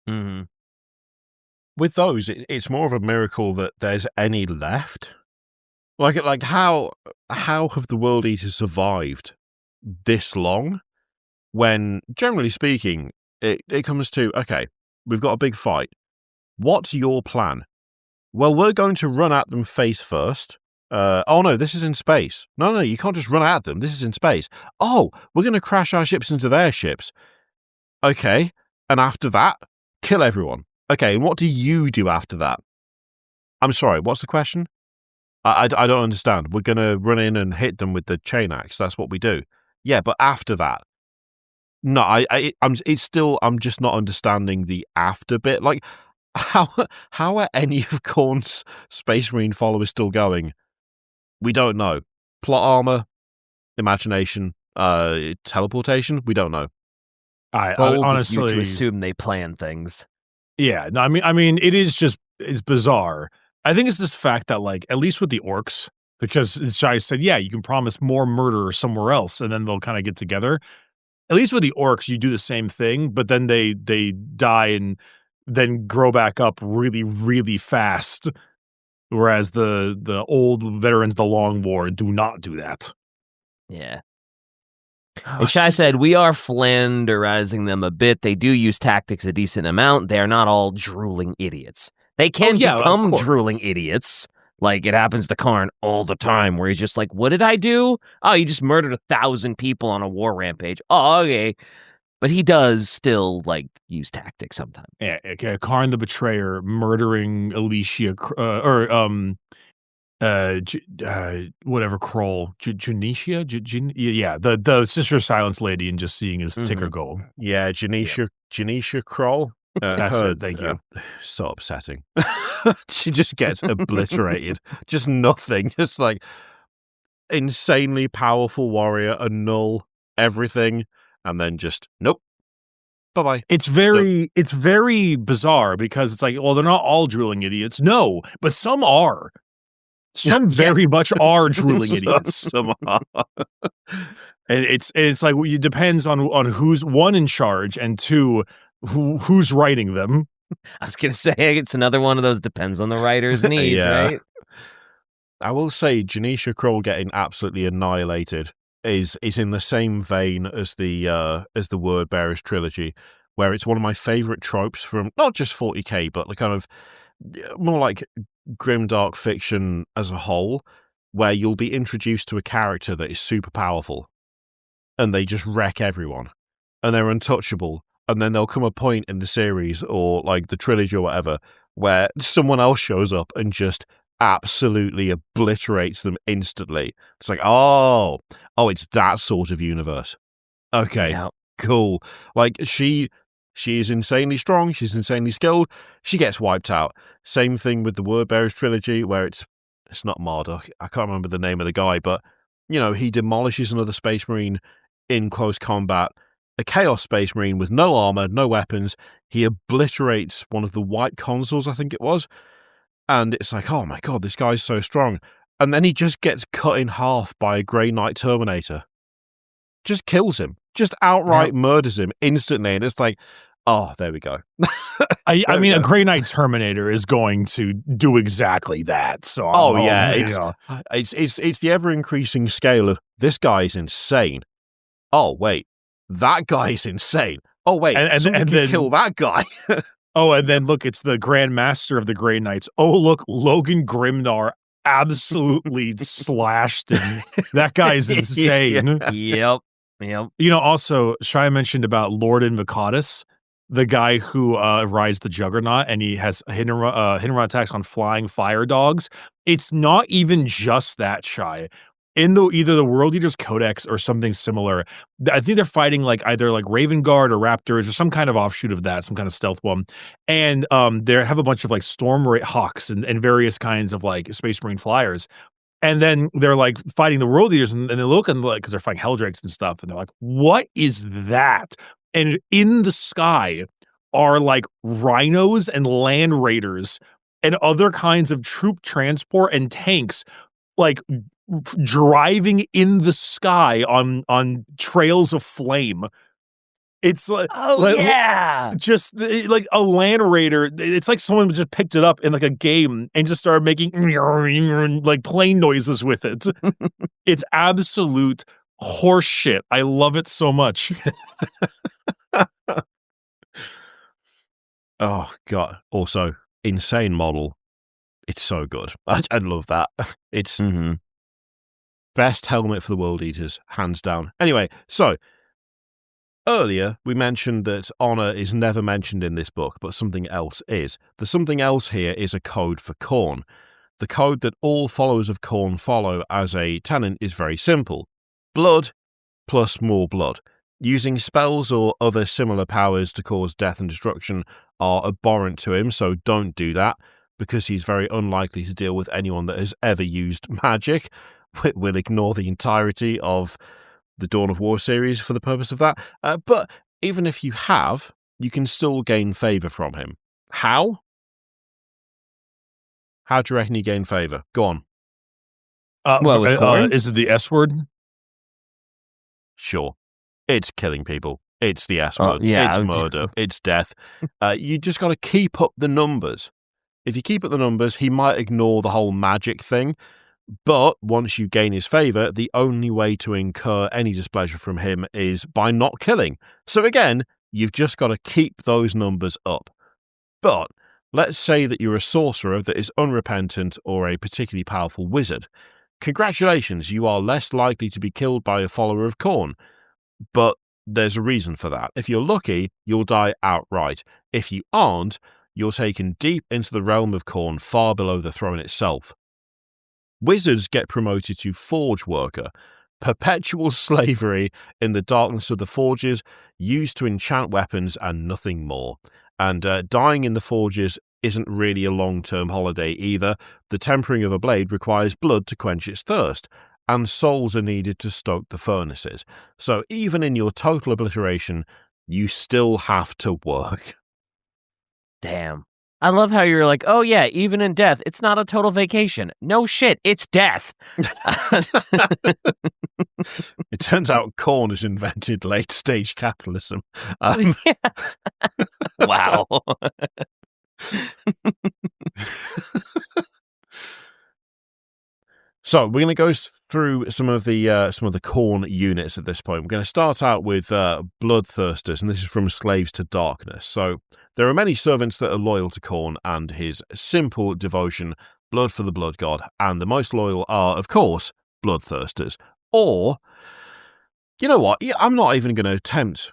Mm-hmm. With those, it's more of a miracle that there's any left. How have the World Eaters survived this long? When, generally speaking, it comes to, okay, we've got a big fight. What's your plan? Well, we're going to run at them face first. Oh no, this is in space. No, you can't just run at them. This is in space. Oh, we're going to crash our ships into their ships. Okay, and after that, kill everyone. Okay, and what do you do after that? I'm sorry, what's the question? I don't understand. We're going to run in and hit them with the chain axe. That's what we do. Yeah, but after that, no, I'm just not understanding the after bit. How are any of Khorne's Space Marine followers still going? We don't know. Plot armor, imagination, teleportation. We don't know. I Bold honestly, of you to assume they plan things. Yeah, no, I mean, it's bizarre. I think it's this fact that, like, at least with the orcs, because Shai said, yeah, you can promise more murder somewhere else, and then they'll kind of get together. At least with the orcs, you do the same thing, but then they die and then grow back up really, really fast. Whereas the old veterans, the Long War, do not do that. Yeah. And Shai said, we are flanderizing them a bit. They do use tactics a decent amount. They are not all drooling idiots. They can become drooling idiots. Like it happens to Khorne all the time, where he's just like, what did I do? Oh, you just murdered 1,000 people on a war rampage. Oh, okay. But he does still, like, use tactics sometimes. Yeah, okay. Khorne the Betrayer murdering Alicia, whatever Kroll, Janicia, yeah, the Sister Silence lady, and just seeing his ticker goal. Yeah, Janisha Kroll. That's it. Thank you. So upsetting. She just gets obliterated. Just nothing. Just like insanely powerful warrior, annul everything, and then just nope. Bye-bye. It's very bizarre because it's like, well, they're not all drooling idiots. No, but some are. Some very much are drooling idiots. Some are. And it's like it depends on who's one in charge and two who's writing them. I was gonna say it's another one of those depends on the writer's needs, right? I will say Janisha Kroll getting absolutely annihilated is in the same vein as the Word Bearers trilogy, where it's one of my favorite tropes from not just 40k, but the kind of more like grimdark fiction as a whole, where you'll be introduced to a character that is super powerful, and they just wreck everyone, and they're untouchable, and then there'll come a point in the series or like the trilogy or whatever where someone else shows up and just absolutely obliterates them instantly. It's like, oh, it's that sort of universe. Okay, cool. Like she is insanely strong. She's insanely skilled. She gets wiped out. Same thing with the Word Bearers trilogy, where it's not Marduk. I can't remember the name of the guy, but he demolishes another Space Marine in close combat. A Chaos Space Marine with no armor, no weapons. He obliterates one of the white consuls, I think it was. And it's like, oh my god, this guy's so strong. And then he just gets cut in half by a Grey Knight Terminator. Just kills him. Just outright murders him instantly. And it's like, oh, there we go. I mean, a Grey Knight Terminator is going to do exactly that. So, it's the ever increasing scale of this guy's insane. Oh wait, that guy's insane. Oh wait, and then kill that guy. Oh, and then look, it's the Grand Master of the Grey Knights. Oh, look, Logan absolutely slashed him. That guy's insane. Yep. Also, Shai mentioned about Lord Invocatus, the guy who rides the Juggernaut, and he has hidden run attacks on flying fire dogs. It's not even just that, Shai. In either the World Eaters Codex or something similar, I think they're fighting like either like Raven Guard or Raptors or some kind of offshoot of that, some kind of stealth one. And they have a bunch of like Storm Hawks and various kinds of like Space Marine flyers. And then they're like fighting the World Eaters, and they look and like, because they're fighting Helldrakes and stuff, and they're like, what is that? And in the sky are like rhinos and land raiders and other kinds of troop transport and tanks, like driving in the sky on trails of flame. It's like, just like a land raider. It's like someone just picked it up in like a game and just started making like plane noises with it. It's absolute horse shit. I love it so much. Oh god! Also, insane model. It's so good. I love that. It's best helmet for the World Eaters, hands down. Anyway, so earlier we mentioned that honor is never mentioned in this book, but something else is. The something else here is a code for Khorne. The code that all followers of Khorne follow as a tenant is very simple: blood plus more blood. Using spells or other similar powers to cause death and destruction are abhorrent to him, so don't do that, because he's very unlikely to deal with anyone that has ever used magic. We'll ignore the entirety of the Dawn of War series for the purpose of that. But even if you have, you can still gain favor from him. How? How do you reckon you gain favor? Go on. With Khorne? Is it the S word? Sure. It's killing people. It's the S word. Yeah, it's murder. It's death. You just got to keep up the numbers. If you keep up the numbers, he might ignore the whole magic thing. But once you gain his favor, the only way to incur any displeasure from him is by not killing. So again, you've just got to keep those numbers up. But let's say that you're a sorcerer that is unrepentant or a particularly powerful wizard. Congratulations, you are less likely to be killed by a follower of Khorne. But there's a reason for that. If you're lucky, you'll die outright. If you aren't, you're taken deep into the realm of Khorne, far below the throne itself. Wizards get promoted to Forge Worker, perpetual slavery in the darkness of the forges, used to enchant weapons and nothing more. And dying in the forges isn't really a long-term holiday either. The tempering of a blade requires blood to quench its thirst, and souls are needed to stoke the furnaces. So even in your total obliteration, you still have to work. Damn. I love how you're like, oh yeah, even in death, it's not a total vacation. No shit, it's death. It turns out Khorne has invented late-stage capitalism. Wow. So we're going to go through some of the Khorne units at this point. We're going to start out with Bloodthirsters, and this is from Slaves to Darkness. So there are many servants that are loyal to Khorne and his simple devotion, blood for the blood god, and the most loyal are, of course, Bloodthirsters. Or, you know what? I'm not even going to attempt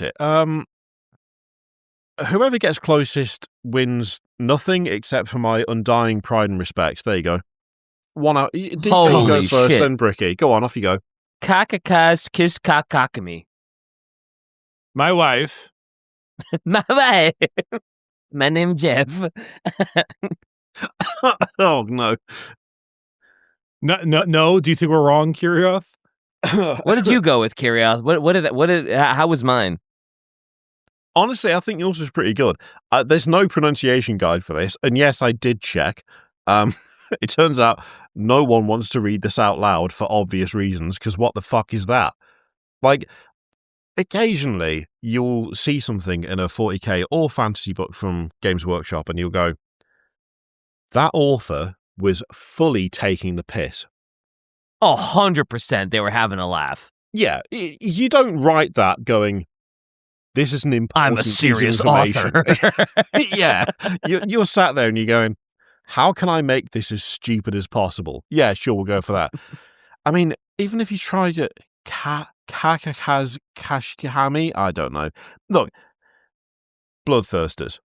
it. Whoever gets closest wins nothing except for my undying pride and respect. There you go. One out. Go first, shit. then Bricky. Go on, off you go. Kakakas kiss kakakami. My wife. My wife. My name's Jeff. Oh no. No. Do you think we're wrong, Kirioth? What did you go with, Kirioth? How was mine? Honestly, I think yours was pretty good. There's no pronunciation guide for this, and yes, I did check. It turns out no one wants to read this out loud for obvious reasons, because what the fuck is that? Like, occasionally, you'll see something in a 40k or fantasy book from Games Workshop, and you'll go, that author was fully taking the piss. 100% they were having a laugh. Yeah, you don't write that going, this is an important I'm a serious author. Yeah, you're sat there and you're going, how can I make this as stupid as possible? Yeah, sure, we'll go for that. I mean, even if you tried it, Kashkihami, I don't know. Look, Bloodthirsters.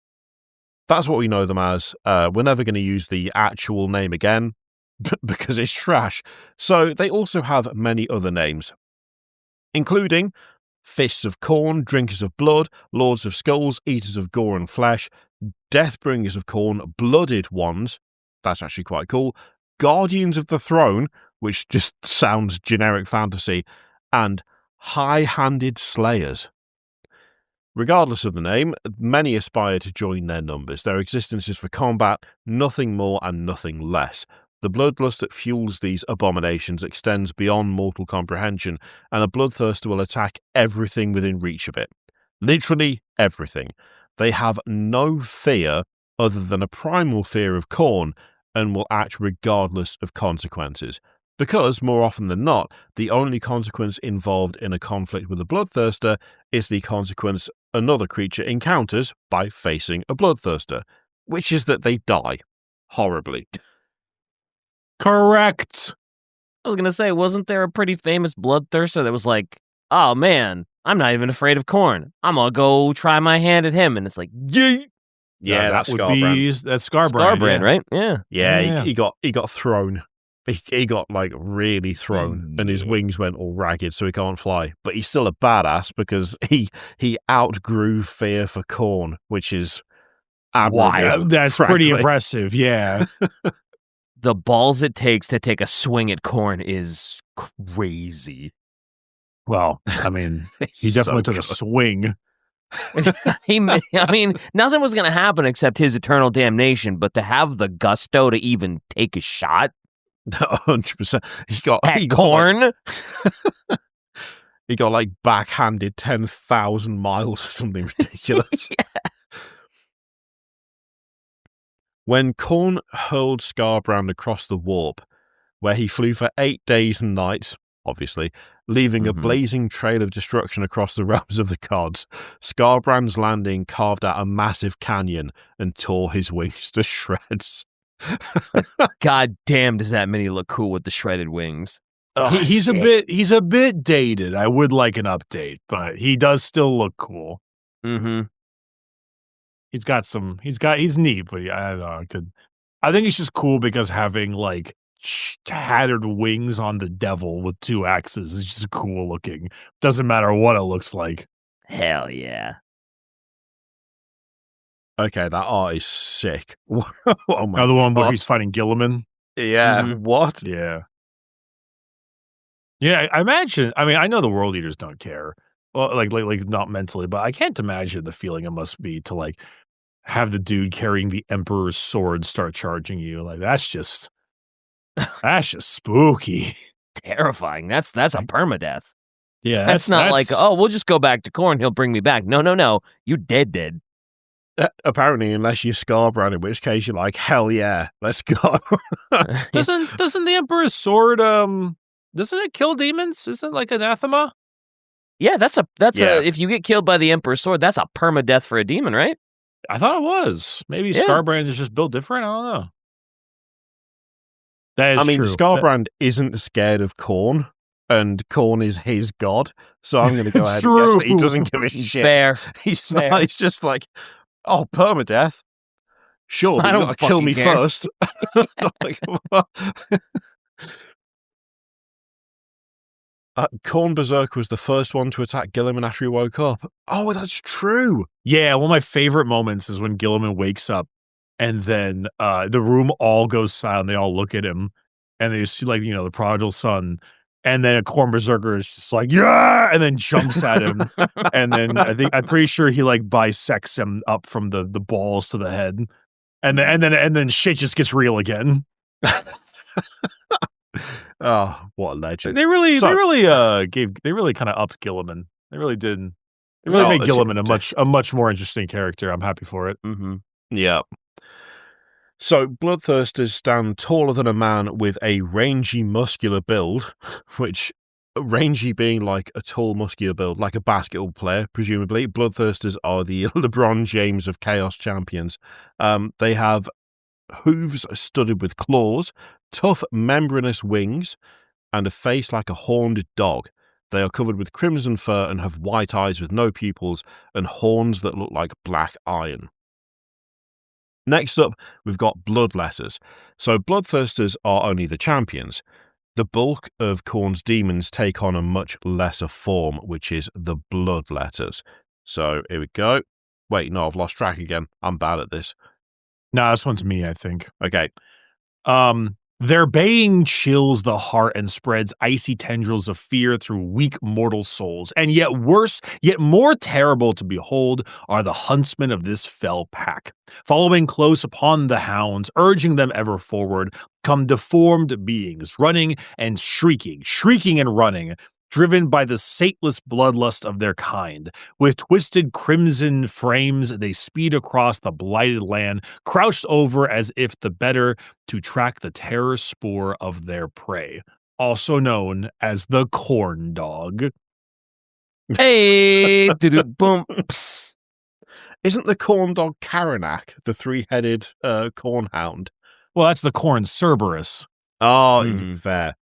That's what we know them as. We're never going to use the actual name again because it's trash. So they also have many other names, including Fists of Khorne, Drinkers of Blood, Lords of Skulls, Eaters of Gore and Flesh, Deathbringers of Khorne, Blooded Ones, that's actually quite cool, Guardians of the Throne, which just sounds generic fantasy, and High-Handed Slayers. Regardless of the name, many aspire to join their numbers. Their existence is for combat, nothing more and nothing less. The bloodlust that fuels these abominations extends beyond mortal comprehension, and a bloodthirster will attack everything within reach of it. Literally everything. They have no fear other than a primal fear of Khorne, and will act regardless of consequences. Because, more often than not, the only consequence involved in a conflict with a bloodthirster is the consequence another creature encounters by facing a bloodthirster, which is that they die. Horribly. Correct. I was going to say, wasn't there a pretty famous bloodthirster that was like, oh man, I'm not even afraid of Khorne. I'm going to go try my hand at him. And it's like, yeet. Yeah, that would be that's Scarbrand, Scarbrand, right? Yeah. Yeah, he got thrown. He got like really thrown, and his wings went all ragged, so he can't fly. But he's still a badass because he outgrew fear for Khorne, which is wild. That's frankly pretty impressive. Yeah. The balls it takes to take a swing at Khorne is crazy. Well, I mean, he He's definitely so took a good. swing. I mean, nothing was going to happen except his eternal damnation, but to have the gusto to even take a shot 100%. at He got Khorne, he got like backhanded 10,000 miles or something ridiculous. When Khorne hurled Scarbrand across the warp, where he flew for 8 days and nights, obviously, leaving a blazing trail of destruction across the realms of the gods, Scarbrand's landing carved out a massive canyon and tore his wings to shreds. God damn, does that mini look cool with the shredded wings? He's a bit dated. I would like an update, but he does still look cool. Mm-hmm. He's neat, but I don't know. I think it's just cool because having like tattered wings on the devil with 2 axes is just cool looking. Doesn't matter what it looks like. Hell yeah. Okay, that art is sick. Oh my The one God. where he's fighting Gilliman. Yeah, what? Yeah. Yeah, I imagine. I mean, I know the world eaters don't care. Well, like not mentally, but I can't imagine the feeling it must be to like have the dude carrying the Emperor's sword start charging you. Like that's just spooky. Terrifying. That's a permadeath. Yeah, that's not like, oh, we'll just go back to Khorne. He'll bring me back. No. You dead. Apparently, unless you're Scarbrand, in which case you're like, hell yeah, let's go. Doesn't the Emperor's sword doesn't it kill demons? Isn't it like anathema? Yeah, that's a if you get killed by the Emperor's sword, that's a permadeath for a demon, right? I thought it was. Maybe Scarbrand is just built different. I don't know. That is true. Scarbrand isn't scared of Khorne, and Khorne is his god. So I'm going to go ahead and guess that he doesn't give a shit. Fair. He's just like, oh, permadeath. Sure, but you got to kill me first. Khorne Berserk was the first one to attack Gilliman after he woke up. Oh, that's true. Yeah, one of my favorite moments is when Gilliman wakes up and then the room all goes silent. They all look at him and they see, like, the prodigal son. And then a Khorne Berserker is just like, yeah, and then jumps at him. And then I'm pretty sure he like bisects him up from the balls to the head. And then shit just gets real again. Oh, what a legend! They really kind of upped Gilliman. They really did. They really made Gilliman a much more interesting character. I'm happy for it. Mm-hmm. Yeah. So Bloodthirsters stand taller than a man with a rangy, muscular build, which rangy being like a tall, muscular build, like a basketball player, presumably. Bloodthirsters are the LeBron James of Chaos Champions. They have hooves studded with claws, tough membranous wings, and a face like a horned dog. They are covered with crimson fur and have white eyes with no pupils and horns that look like black iron. Next up, we've got Bloodletters. So Bloodthirsters are only the champions. The bulk of Khorne's demons take on a much lesser form, which is the Bloodletters. So here we go. Wait, no, I've lost track again. I'm bad at this. No, this one's me, I think. Okay. Their baying chills the heart and spreads icy tendrils of fear through weak mortal souls. And yet worse, yet more terrible to behold are the huntsmen of this fell pack. Following close upon the hounds, urging them ever forward, come deformed beings, running and shrieking and running, driven by the sateless bloodlust of their kind. With twisted crimson frames, they speed across the blighted land, crouched over as if the better to track the terror spoor of their prey, also known as the corn dog. Hey, boom. Psst. Isn't the corn dog Karanak the 3-headed corn hound? Well, that's the corn Cerberus. Oh, fair.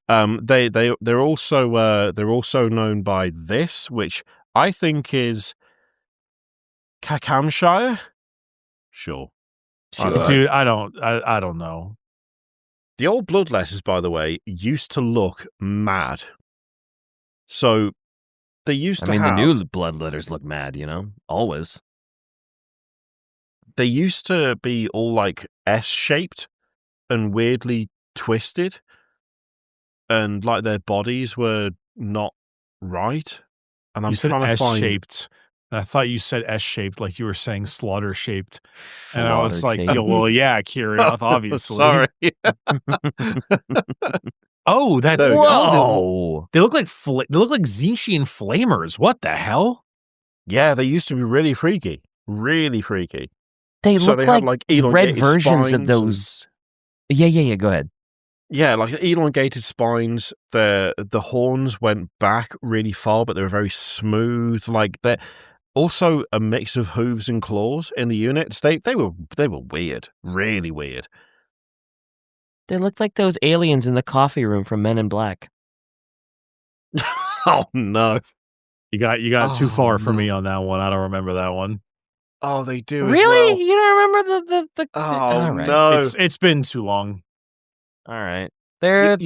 They're also known by this, which I think is Kakamshire. Sure. Dude, I don't know. The old Bloodletters, by the way, used to look mad. So they used to have... the new Bloodletters look mad, always. They used to be all like S-shaped and weirdly twisted. And like their bodies were not right. And I'm you said trying to find S-shaped. And I thought you said S-shaped, like you were saying slaughter-shaped. And I was like, Slaughter-shaped. well, yeah, Kirioth, obviously. Sorry. Oh, that's There we go. Whoa! they look like Zinchian flamers. What the hell? Yeah, they used to be really freaky. Really freaky. They So look they like, had, like, red elongated versions of spines those. Yeah. Go ahead. Yeah, like elongated spines. The horns went back really far, but they were very smooth. Like they're also a mix of hooves and claws in the units. They were weird, really weird. They look like those aliens in the coffee room from Men in Black. Oh no! You got too far for no. me on that one. I don't remember that one. Oh, they do. Really? As well. You don't remember the Oh all right. no! It's been too long. All right. You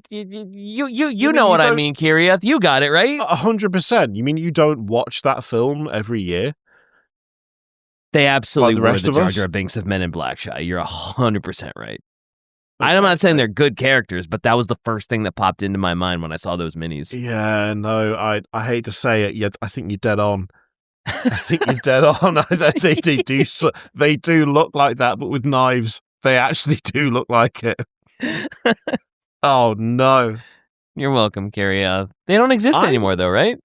You know what I mean, Kirioth. You got it, right? 100%. You mean you don't watch that film every year? They absolutely the were rest the of Jar us? Jar Binks of Men in Black, Shy. You're 100% right. I'm not saying they're good characters, but that was the first thing that popped into my mind when I saw those minis. Yeah, no, I hate to say it, yet I think you're dead on. I think you're dead on. They do look like that, but with knives. They actually do look like it. Oh no! You're welcome, Kirioth. They don't exist anymore, though, right?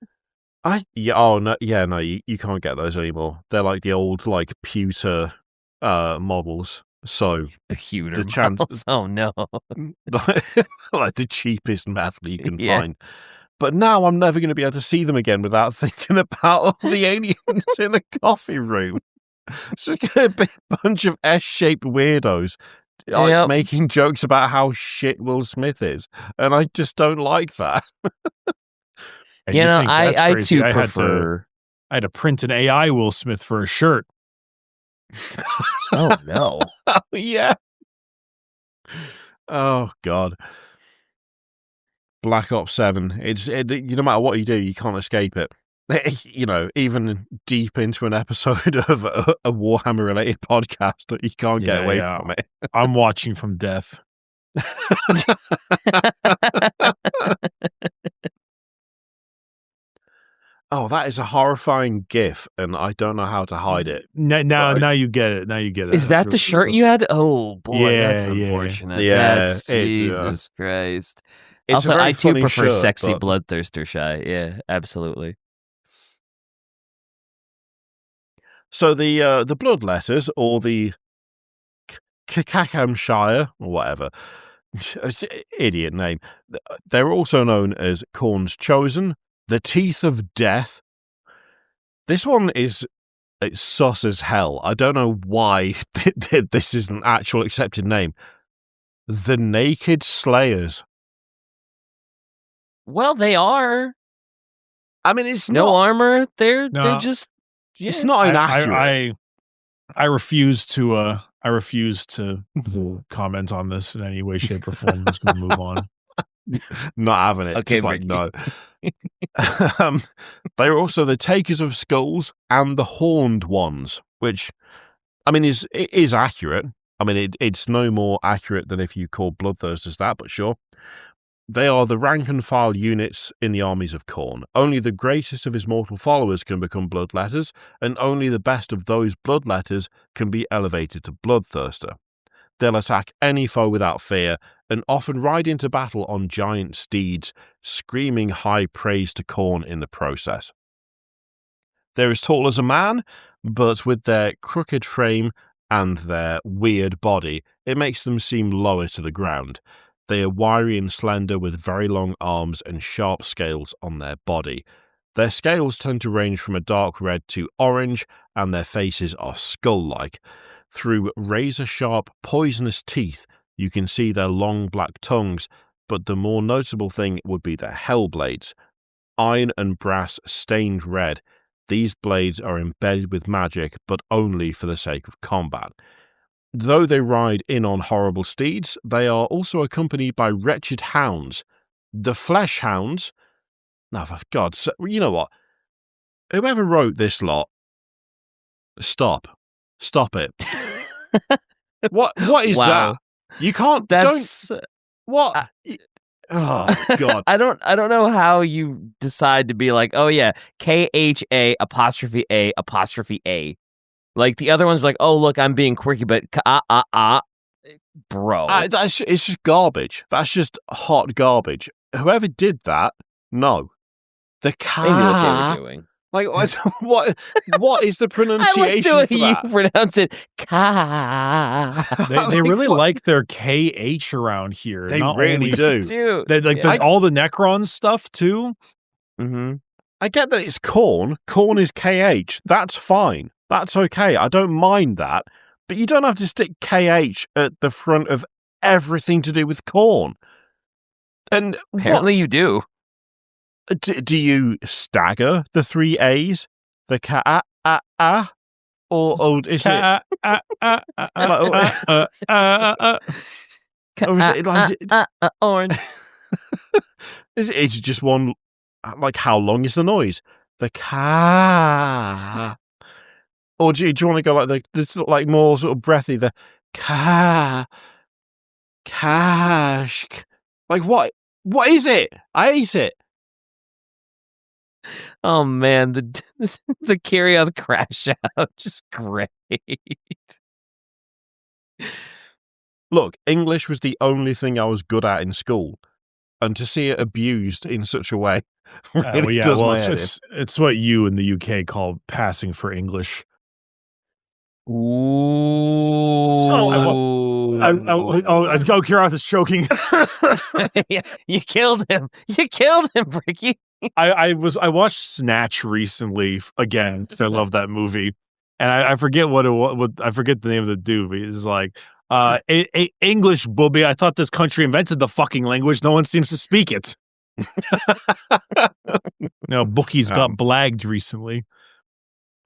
No, you can't get those anymore. They're like the old like pewter models. So Pewter the models. Oh no! like the cheapest metal you can find. But now I'm never going to be able to see them again without thinking about all the aliens in the coffee room. It's just going to be a bunch of S-shaped weirdos like, making jokes about how shit Will Smith is, and I just don't like that. You know, I too prefer. I had to print an AI Will Smith for a shirt. Oh no! Oh, yeah. Oh God. Black Ops 7. No matter what you do, you can't escape it. You know, even deep into an episode of a Warhammer related podcast, you can't get away from it. I'm watching from death. Oh, that is a horrifying GIF, and I don't know how to hide it. Now you get it. Now you get it. Is that the shirt you had? Oh boy, that's unfortunate. Yeah, that's Jesus Christ. It's also, I too prefer shirt, sexy bloodthirster, Shy. Yeah, absolutely. So the blood letters, or the Kakamshire, or whatever, idiot name, they're also known as Khorne's Chosen, the Teeth of Death. This one is sus as hell. I don't know why this is an actual accepted name. The Naked Slayers. Well, they are. I mean, it's no not armor. They're just. Yeah. It's not inaccurate. I refuse to comment on this in any way, shape, or form. I'm just going to move on. Not having it. Okay, just like no. They are also the Takers of Skulls and the Horned Ones, which, I mean, is accurate. I mean, it's no more accurate than if you call Bloodthirsters that, but sure. They are the rank-and-file units in the armies of Khorne. Only the greatest of his mortal followers can become Bloodletters, and only the best of those Bloodletters can be elevated to Bloodthirster. They'll attack any foe without fear, and often ride into battle on giant steeds, screaming high praise to Khorne in the process. They're as tall as a man, but with their crooked frame and their weird body, it makes them seem lower to the ground. They are wiry and slender with very long arms and sharp scales on their body. Their scales tend to range from a dark red to orange, and their faces are skull-like. Through razor-sharp, poisonous teeth, you can see their long black tongues, but the more notable thing would be their hellblades. Iron and brass stained red, these blades are embedded with magic, but only for the sake of combat. Though they ride in on horrible steeds, they are also accompanied by wretched hounds. The flesh hounds... Now, for God's sake, you know what? Whoever wrote this lot, stop it. What is that? You can't. That's What? Oh God. I don't know how you decide to be like, oh yeah, KHA apostrophe A apostrophe A. Like the other one's like, oh look, I'm being quirky, but bro. It's just garbage. That's just hot garbage. Whoever did that, no. The They knew what they were doing. Like what is the pronunciation I like the way for you that? pronounce it. Ka. They really like their KH around here. They Not really only do. They like all the Necron stuff too. Mm-hmm. I get that it's Khorne. Khorne is KH. That's fine. That's okay. I don't mind that. But you don't have to stick KH at the front of everything to do with Khorne. And Apparently you do. Do you stagger the 3 A's? The or is it? Orange. It's just one. Like, how long is the noise? The ka. Or do you want to go like the like more sort of breathy? The ka. Kashk. Like what? What is it? I hate it. Oh man, the carry out crash out, just great. Look, English was the only thing I was good at in school, and to see it abused in such a way really does my head in. It's what you in the UK call passing for English. Ooh. Kirath is choking. Yeah, you killed him. You killed him, Bricky. I watched Snatch recently again because I love that movie, and I forget what I forget the name of the dude. But it's like English booby. I thought this country invented the fucking language. No one seems to speak it. Bookies got blagged recently.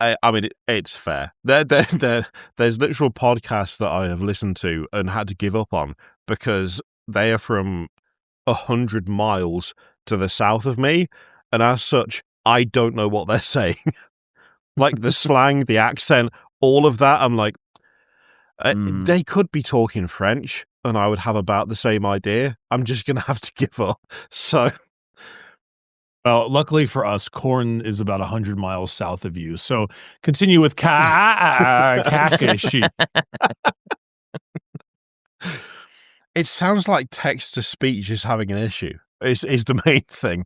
I mean, it's fair. There's literal podcasts that I have listened to and had to give up on because they are from 100 miles to the south of me, and as such, I don't know what they're saying. Like the slang, the accent, all of that. I'm like, they could be talking French, and I would have about the same idea. I'm just gonna have to give up. So. Well, luckily for us, Khorne is about 100 miles south of you. So continue with Kakish. It sounds like text-to-speech is having an issue, is the main thing.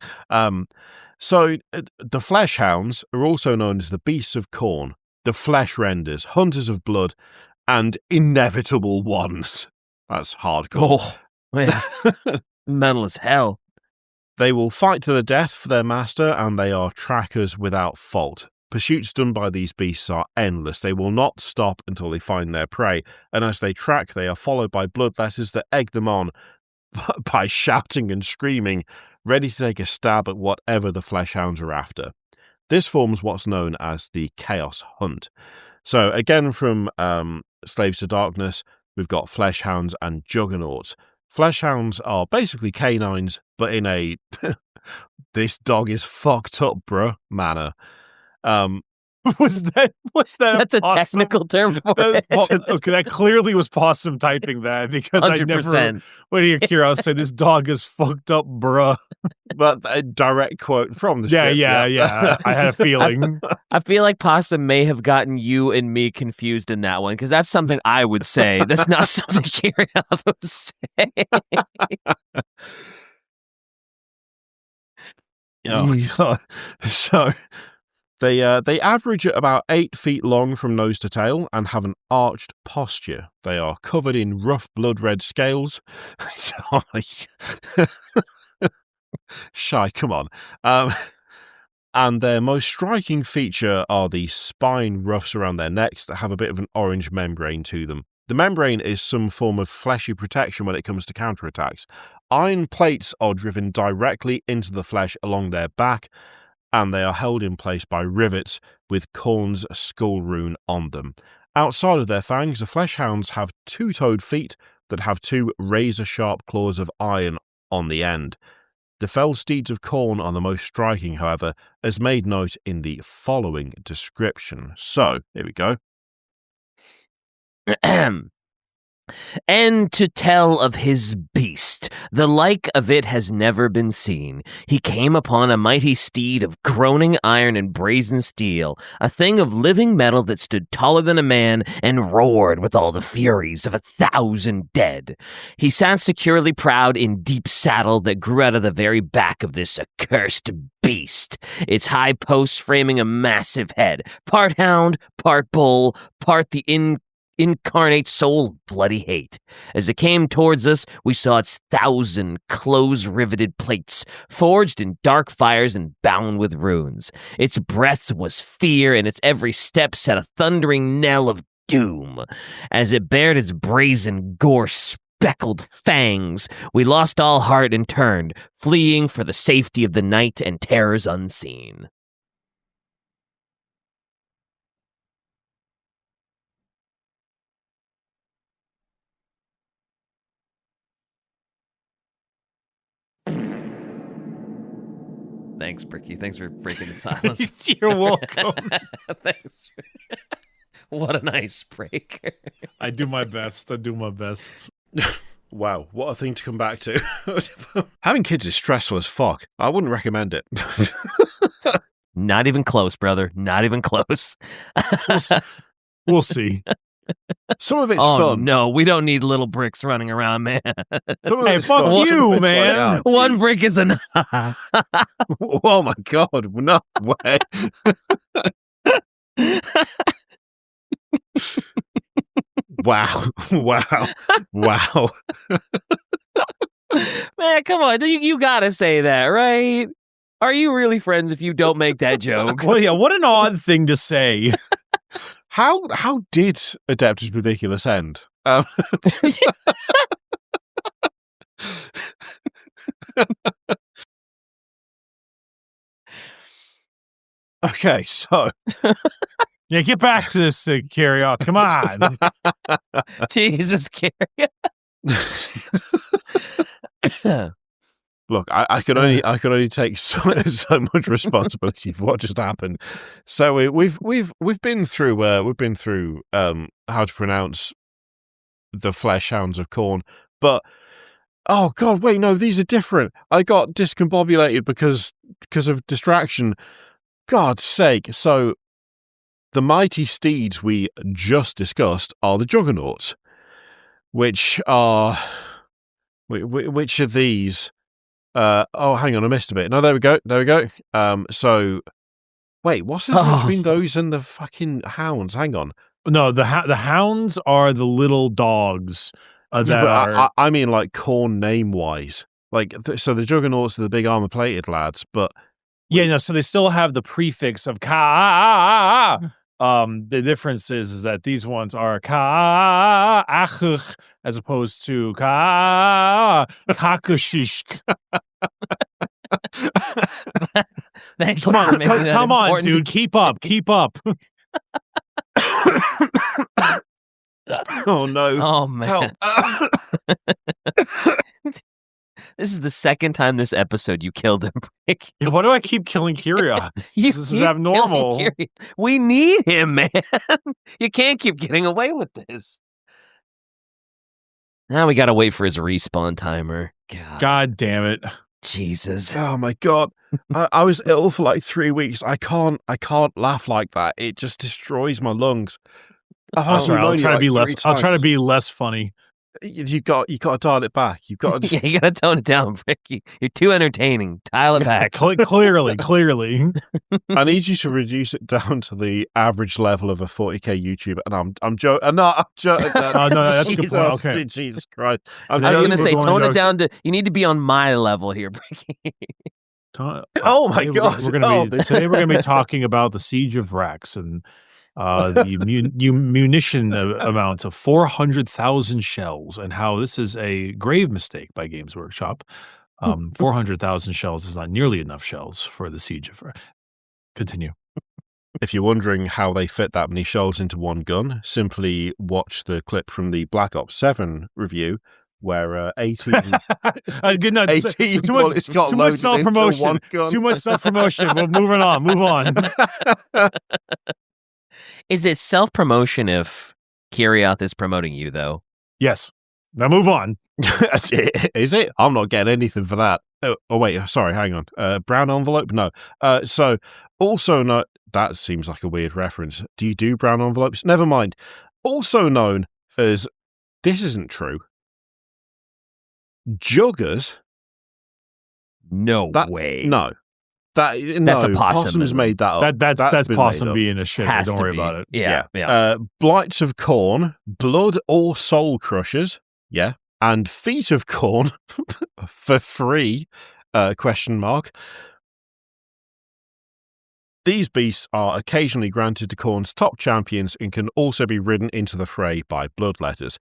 So the Flesh Hounds are also known as the Beasts of Khorne, the Flesh Renders, Hunters of Blood, and Inevitable Ones. That's hardcore. Oh, yeah. Metal as hell. They will fight to the death for their master, and they are trackers without fault. Pursuits done by these beasts are endless. They will not stop until they find their prey, and as they track, they are followed by bloodletters that egg them on by shouting and screaming, ready to take a stab at whatever the Fleshhounds are after. This forms what's known as the Chaos Hunt. So, again from Slaves to Darkness, we've got Fleshhounds and Juggernauts. Fleshhounds are basically canines, but in a this dog is fucked up, bruh manner. Was that That's a technical term for it. Okay, that clearly was possum typing that because 100%. I never. When you hear us say this dog is fucked up, bruh. But a direct quote from the script. Yeah. I had a feeling. I feel like possum may have gotten you and me confused in that one because that's something I would say. That's not something Kiriath would say. Oh, God. So. They average at about 8 feet long from nose to tail and have an arched posture. They are covered in rough blood-red scales. Shy, come on. And their most striking feature are the spine ruffs around their necks that have a bit of an orange membrane to them. The membrane is some form of fleshy protection when it comes to counterattacks. Iron plates are driven directly into the flesh along their back, and they are held in place by rivets with Khorne's skull rune on them. Outside of their fangs, the Fleshhounds have 2-toed feet that have 2 razor-sharp claws of iron on the end. The fell steeds of Khorne are the most striking, however, as made note in the following description. So, here we go. And to tell of his beast. beast. The like of it has never been seen. He came upon a mighty steed of groaning iron and brazen steel, a thing of living metal that stood taller than a man and roared with all the furies of 1,000 dead. He sat securely proud in deep saddle that grew out of the very back of this accursed beast, its high posts framing a massive head, part hound, part bull, part the incarnate soul of bloody hate. As it came towards us, we saw its 1,000 close-riveted plates, forged in dark fires and bound with runes. Its breath was fear, and its every step set a thundering knell of doom. As it bared its brazen, gore-speckled fangs, we lost all heart and turned, fleeing for the safety of the night and terrors unseen. Thanks, Bricky. Thanks for breaking the silence. You're welcome. Thanks. What an icebreaker. I do my best. Wow, what a thing to come back to. Having kids is stressful as fuck. I wouldn't recommend it. Not even close, brother. Not even close. We'll see. Some of it's Oh, fun. no, we don't need little bricks running around, man. Hey, fuck Some of you, it's man. One brick is enough. Oh my god, no way. Wow. Man, come on. You gotta say that, right? Are you really friends if you don't make that joke? Well, yeah, what an odd thing to say. How did Adeptus Ridiculous end? Okay, so Yeah, get back to this, Carrie. Oh, come on. Jesus, Carrie. look, I can only take so much responsibility for what just happened. So we've been through how to pronounce the flesh hounds of Khorne, but oh god, wait, no, these are different. I got discombobulated because of distraction. God's sake! So the mighty steeds we just discussed are the juggernauts, which are these? Oh, hang on, I missed a bit. No, there we go. So, wait, what's the difference between those and the fucking hounds? Hang on. No, the hounds are the little dogs that are. I mean, like Khorne name-wise. Like, so the juggernauts are the big armor-plated lads, but Yeah, no, so they still have the prefix of ka. The difference is that these ones are ka as opposed to ka kakashishk. Come on, dude, keep up. oh no! Oh man! This is the second time this episode you killed him, Brick. Yeah, why do I keep killing Kyria? This is abnormal. We need him, man. You can't keep getting away with this. Now we gotta wait for his respawn timer. God damn it. Jesus. Oh my god. I was ill for like 3 weeks. I can't laugh like that. It just destroys my lungs. I'll try to be less funny. You got to dial it back. You've got to yeah, you got to tone it down, Ricky. You're too entertaining. Dial it back. Clearly. I need you to reduce it down to the average level of a 40k YouTuber. And I'm joking. No, I'm joking. No, that's a good point. Okay. Jesus Christ. I was going to say, tone it down to. You need to be on my level here, Ricky. Oh my god! Today we're going to be talking about the Siege of Rax and the munition amount of 400,000 shells, and how this is a grave mistake by Games Workshop. 400,000 shells is not nearly enough shells for the Siege of Rax. Continue. If you're wondering how they fit that many shells into one gun, simply watch the clip from the Black Ops 7 review, where 18 good night. 18 too much self-promotion. Too much self-promotion. Well, move on. Is it self-promotion if Kirioth is promoting you, though? Yes. Now move on. Is it? I'm not getting anything for that. Oh wait, sorry, hang on. Brown envelope? No. So also no, that seems like a weird reference. Do you do brown envelopes? Never mind. Also known as, this isn't true, juggers. No way. No. That's a possum. Possum's made that up. That's been possum made up. being a shit. Don't worry about it. Yeah. Blights of Khorne, blood or soul crushers. Yeah. And feet of Khorne for free, ? These beasts are occasionally granted to Khorne's top champions and can also be ridden into the fray by bloodletters.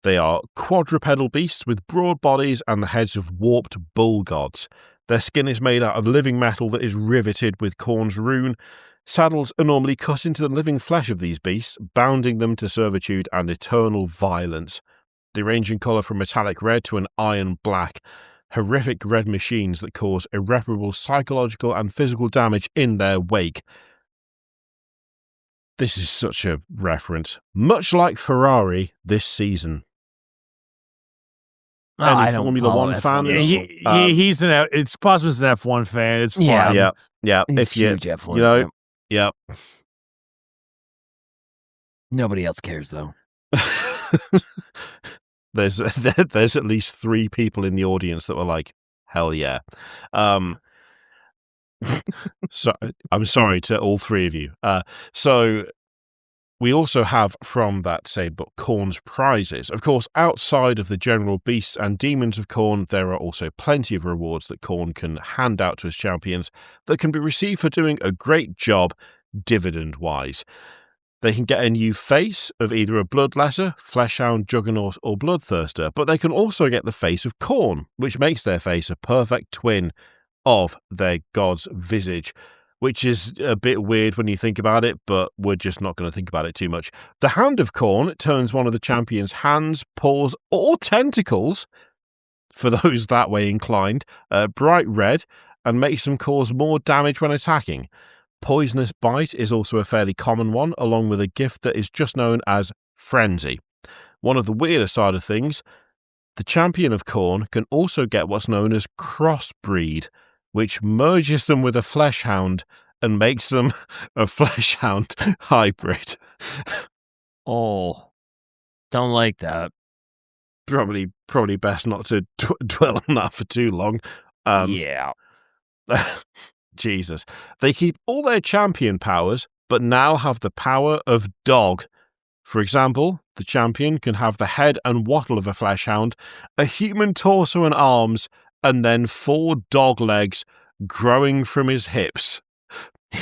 They are quadrupedal beasts with broad bodies and the heads of warped bull gods. Their skin is made out of living metal that is riveted with Khorne's rune. Saddles are normally cut into the living flesh of these beasts, bounding them to servitude and eternal violence. They range in colour from metallic red to an iron black. Horrific red machines that cause irreparable psychological and physical damage in their wake. This is such a reference. Much like Ferrari this season. Any Formula One fan? He's it's Possum's an F1 fan. It's fine. Yeah. He's huge F1. Yeah. Nobody else cares though. There's at least 3 people in the audience that were like, hell yeah. So I'm sorry to all 3 of you. So we also have from that same book Khorne's prizes. Of course, outside of the general beasts and demons of Khorne, there are also plenty of rewards that Khorne can hand out to his champions that can be received for doing a great job dividend-wise. They can get a new face of either a bloodletter, fleshhound, juggernaut, or bloodthirster, but they can also get the face of Khorne, which makes their face a perfect twin of their god's visage, which is a bit weird when you think about it, but we're just not going to think about it too much. The hand of Khorne turns one of the champion's hands, paws, or tentacles, for those that way inclined, bright red, and makes them cause more damage when attacking. Poisonous Bite is also a fairly common one, along with a gift that is just known as Frenzy. One of the weirder side of things, the champion of Khorne can also get what's known as Crossbreed, which merges them with a fleshhound and makes them a fleshhound hybrid. Oh, don't like that. Probably best not to dwell on that for too long. Yeah. Jesus. They keep all their champion powers, but now have the power of dog. For example, the champion can have the head and wattle of a fleshhound, a human torso and arms, and then 4 dog legs growing from his hips. He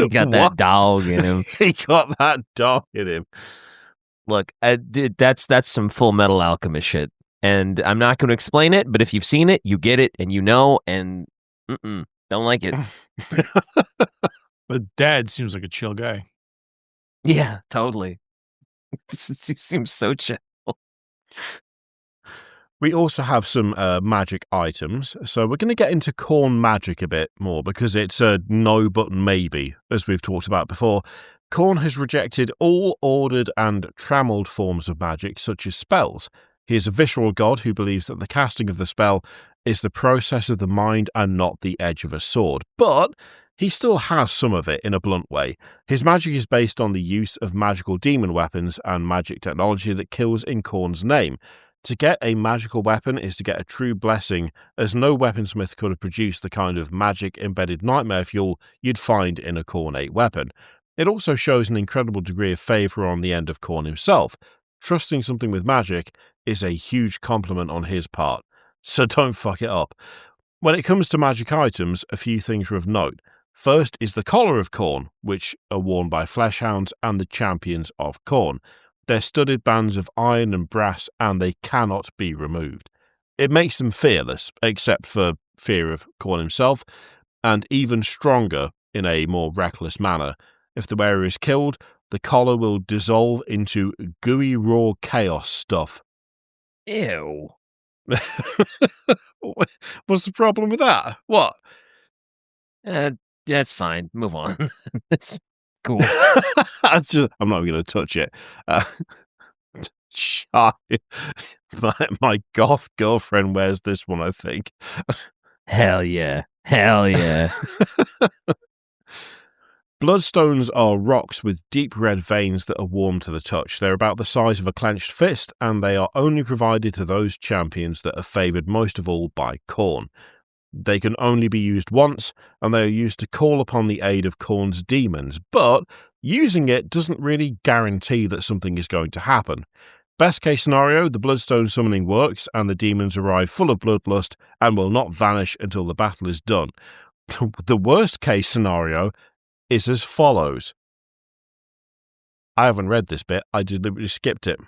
got that dog in him. He got that dog in him. Look, that's some Full Metal Alchemist shit. And I'm not going to explain it, but if you've seen it, you get it, and you know, and don't like it. But Dad seems like a chill guy. Yeah, totally. He seems so chill. We also have some magic items, so we're going to get into Khorne magic a bit more because it's a no but maybe, as we've talked about before. Khorne has rejected all ordered and trammelled forms of magic, such as spells. He is a visceral god who believes that the casting of the spell is the process of the mind and not the edge of a sword. But he still has some of it in a blunt way. His magic is based on the use of magical demon weapons and magic technology that kills in Khorne's name. To get a magical weapon is to get a true blessing, as no weaponsmith could have produced the kind of magic-embedded nightmare fuel you'd find in a Khornate weapon. It also shows an incredible degree of favour on the end of Khorne himself. Trusting something with magic is a huge compliment on his part, so don't fuck it up. When it comes to magic items, a few things are of note. First is the collar of Khorne, which are worn by fleshhounds and the champions of Khorne. They're studded bands of iron and brass, and they cannot be removed. It makes them fearless, except for fear of Khorne himself, and even stronger in a more reckless manner. If the wearer is killed, the collar will dissolve into gooey raw chaos stuff. Ew. What's the problem with that? What? That's fine. Move on. It's cool. I'm not going to touch it. My goth girlfriend wears this one, I think. Hell yeah. Hell yeah. Bloodstones are rocks with deep red veins that are warm to the touch. They're about the size of a clenched fist, and they are only provided to those champions that are favoured most of all by Khorne. They can only be used once, and they are used to call upon the aid of Khorne's demons, but using it doesn't really guarantee that something is going to happen. Best case scenario, the bloodstone summoning works, and the demons arrive full of bloodlust and will not vanish until the battle is done. The worst case scenario is as follows. I haven't read this bit, I deliberately skipped it.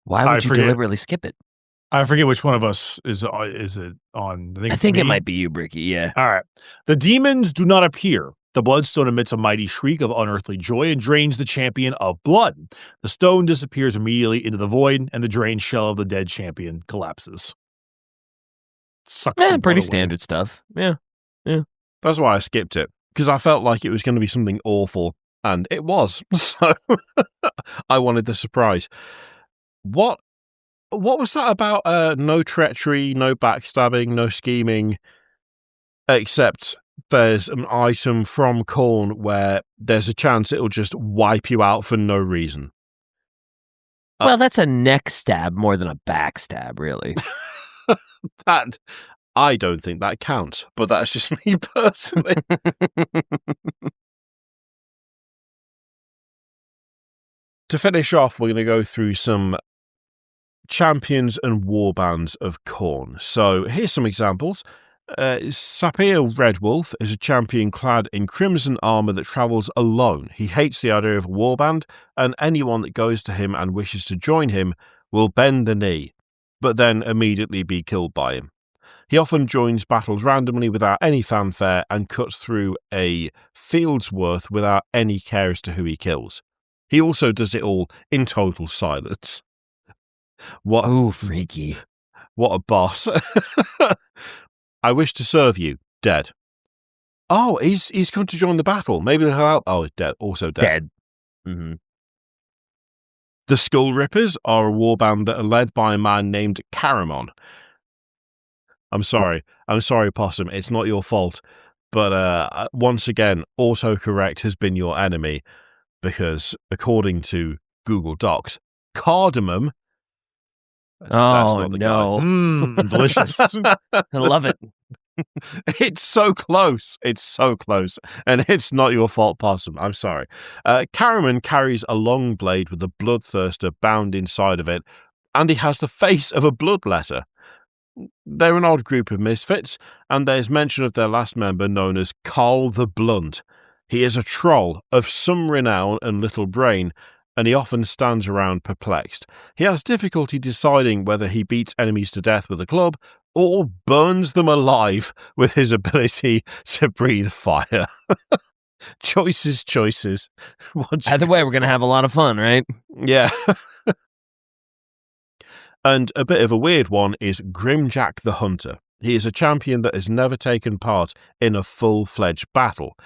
Why would you deliberately skip it? I forget which one of us is it on. I think it might be you, Bricky, yeah. All right. The demons do not appear. The bloodstone emits a mighty shriek of unearthly joy and drains the champion of blood. The stone disappears immediately into the void, and the drained shell of the dead champion collapses. Pretty standard stuff. Yeah. That's why I skipped it, because I felt like it was going to be something awful, and it was. So I wanted the surprise. What was that about? No treachery, no backstabbing, no scheming, except there's an item from Khorne where there's a chance it'll just wipe you out for no reason. Well, that's a neck stab more than a backstab, really. That... I don't think that counts, but that's just me personally. To finish off, we're going to go through some champions and warbands of Khorne. So here's some examples. Sapir Redwolf is a champion clad in crimson armour that travels alone. He hates the idea of a warband, and anyone that goes to him and wishes to join him will bend the knee, but then immediately be killed by him. He often joins battles randomly without any fanfare and cuts through a field's worth without any care as to who he kills. He also does it all in total silence. Oh, freaky. What a boss. I wish to serve you. Dead. Oh, he's come to join the battle. Maybe they'll help. Oh, dead. Also dead. Dead. Mm-hmm. The Skull Rippers are a warband that are led by a man named Caramon. I'm sorry, Possum. It's not your fault. But once again, autocorrect has been your enemy because, according to Google Docs, cardamom... That's not the guy. Delicious. I love it. It's so close. It's so close. And it's not your fault, Possum. I'm sorry. Caramon carries a long blade with a bloodthirster bound inside of it, and he has the face of a bloodletter. They're an odd group of misfits, and there's mention of their last member known as Carl the Blunt. He is a troll of some renown and little brain, and he often stands around perplexed. He has difficulty deciding whether he beats enemies to death with a club or burns them alive with his ability to breathe fire. Choices. Either way, we're going to have a lot of fun, right? Yeah. And a bit of a weird one is Grimjack the Hunter. He is a champion that has never taken part in a full-fledged battle.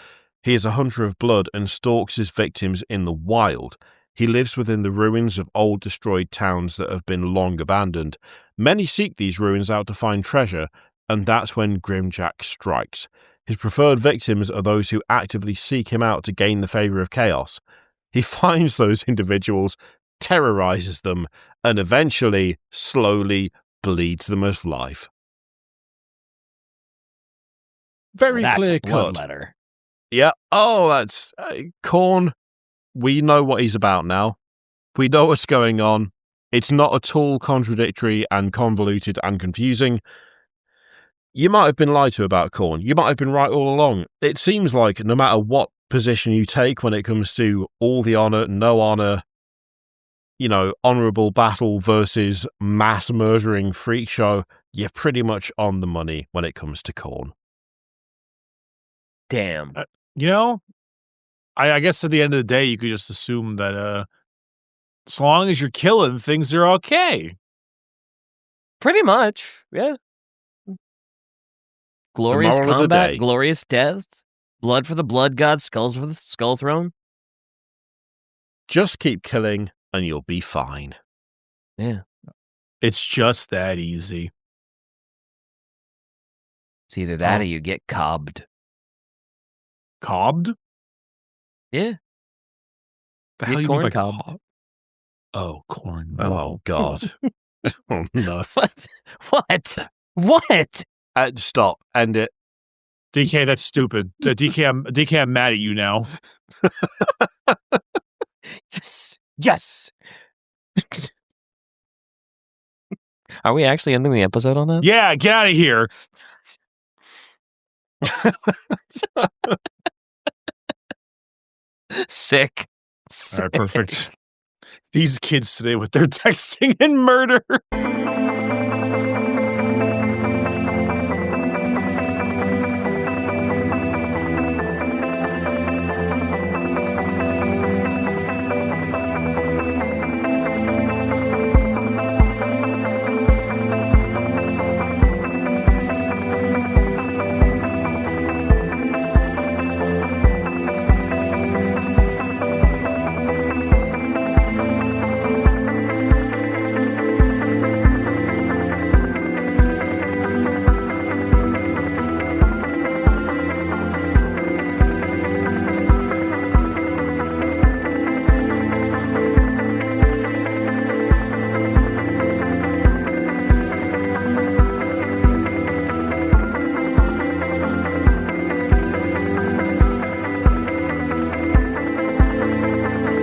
He is a hunter of blood and stalks his victims in the wild. He lives within the ruins of old destroyed towns that have been long abandoned. Many seek these ruins out to find treasure, and that's when Grimjack strikes. His preferred victims are those who actively seek him out to gain the favour of chaos. He finds those individuals, terrorizes them, and eventually, slowly, bleeds them of life. Very clear cut. Letter. Yeah. Oh, that's Khorne. We know what he's about now. We know what's going on. It's not at all contradictory and convoluted and confusing. You might have been lied to about Khorne. You might have been right all along. It seems like no matter what position you take when it comes to all the honor, no honor, honorable battle versus mass murdering freak show, you're pretty much on the money when it comes to Khorne. Damn. I guess at the end of the day, you could just assume that as long as you're killing, things are okay. Pretty much, yeah. Glorious combat, glorious deaths, blood for the blood god, skulls for the skull throne. Just keep killing and you'll be fine. Yeah. It's just that easy. It's either that or you get cobbed. Cobbed? Yeah. The Get hell you mean corn by cobbed. cob? Oh, corn. Oh, God. Oh, no. What? Stop. End it. DK, that's stupid. DK, I'm mad at you now. Yes. Are we actually ending the episode on that? Yeah, get out of here. Sick. All right, perfect. These kids today with their texting and murder.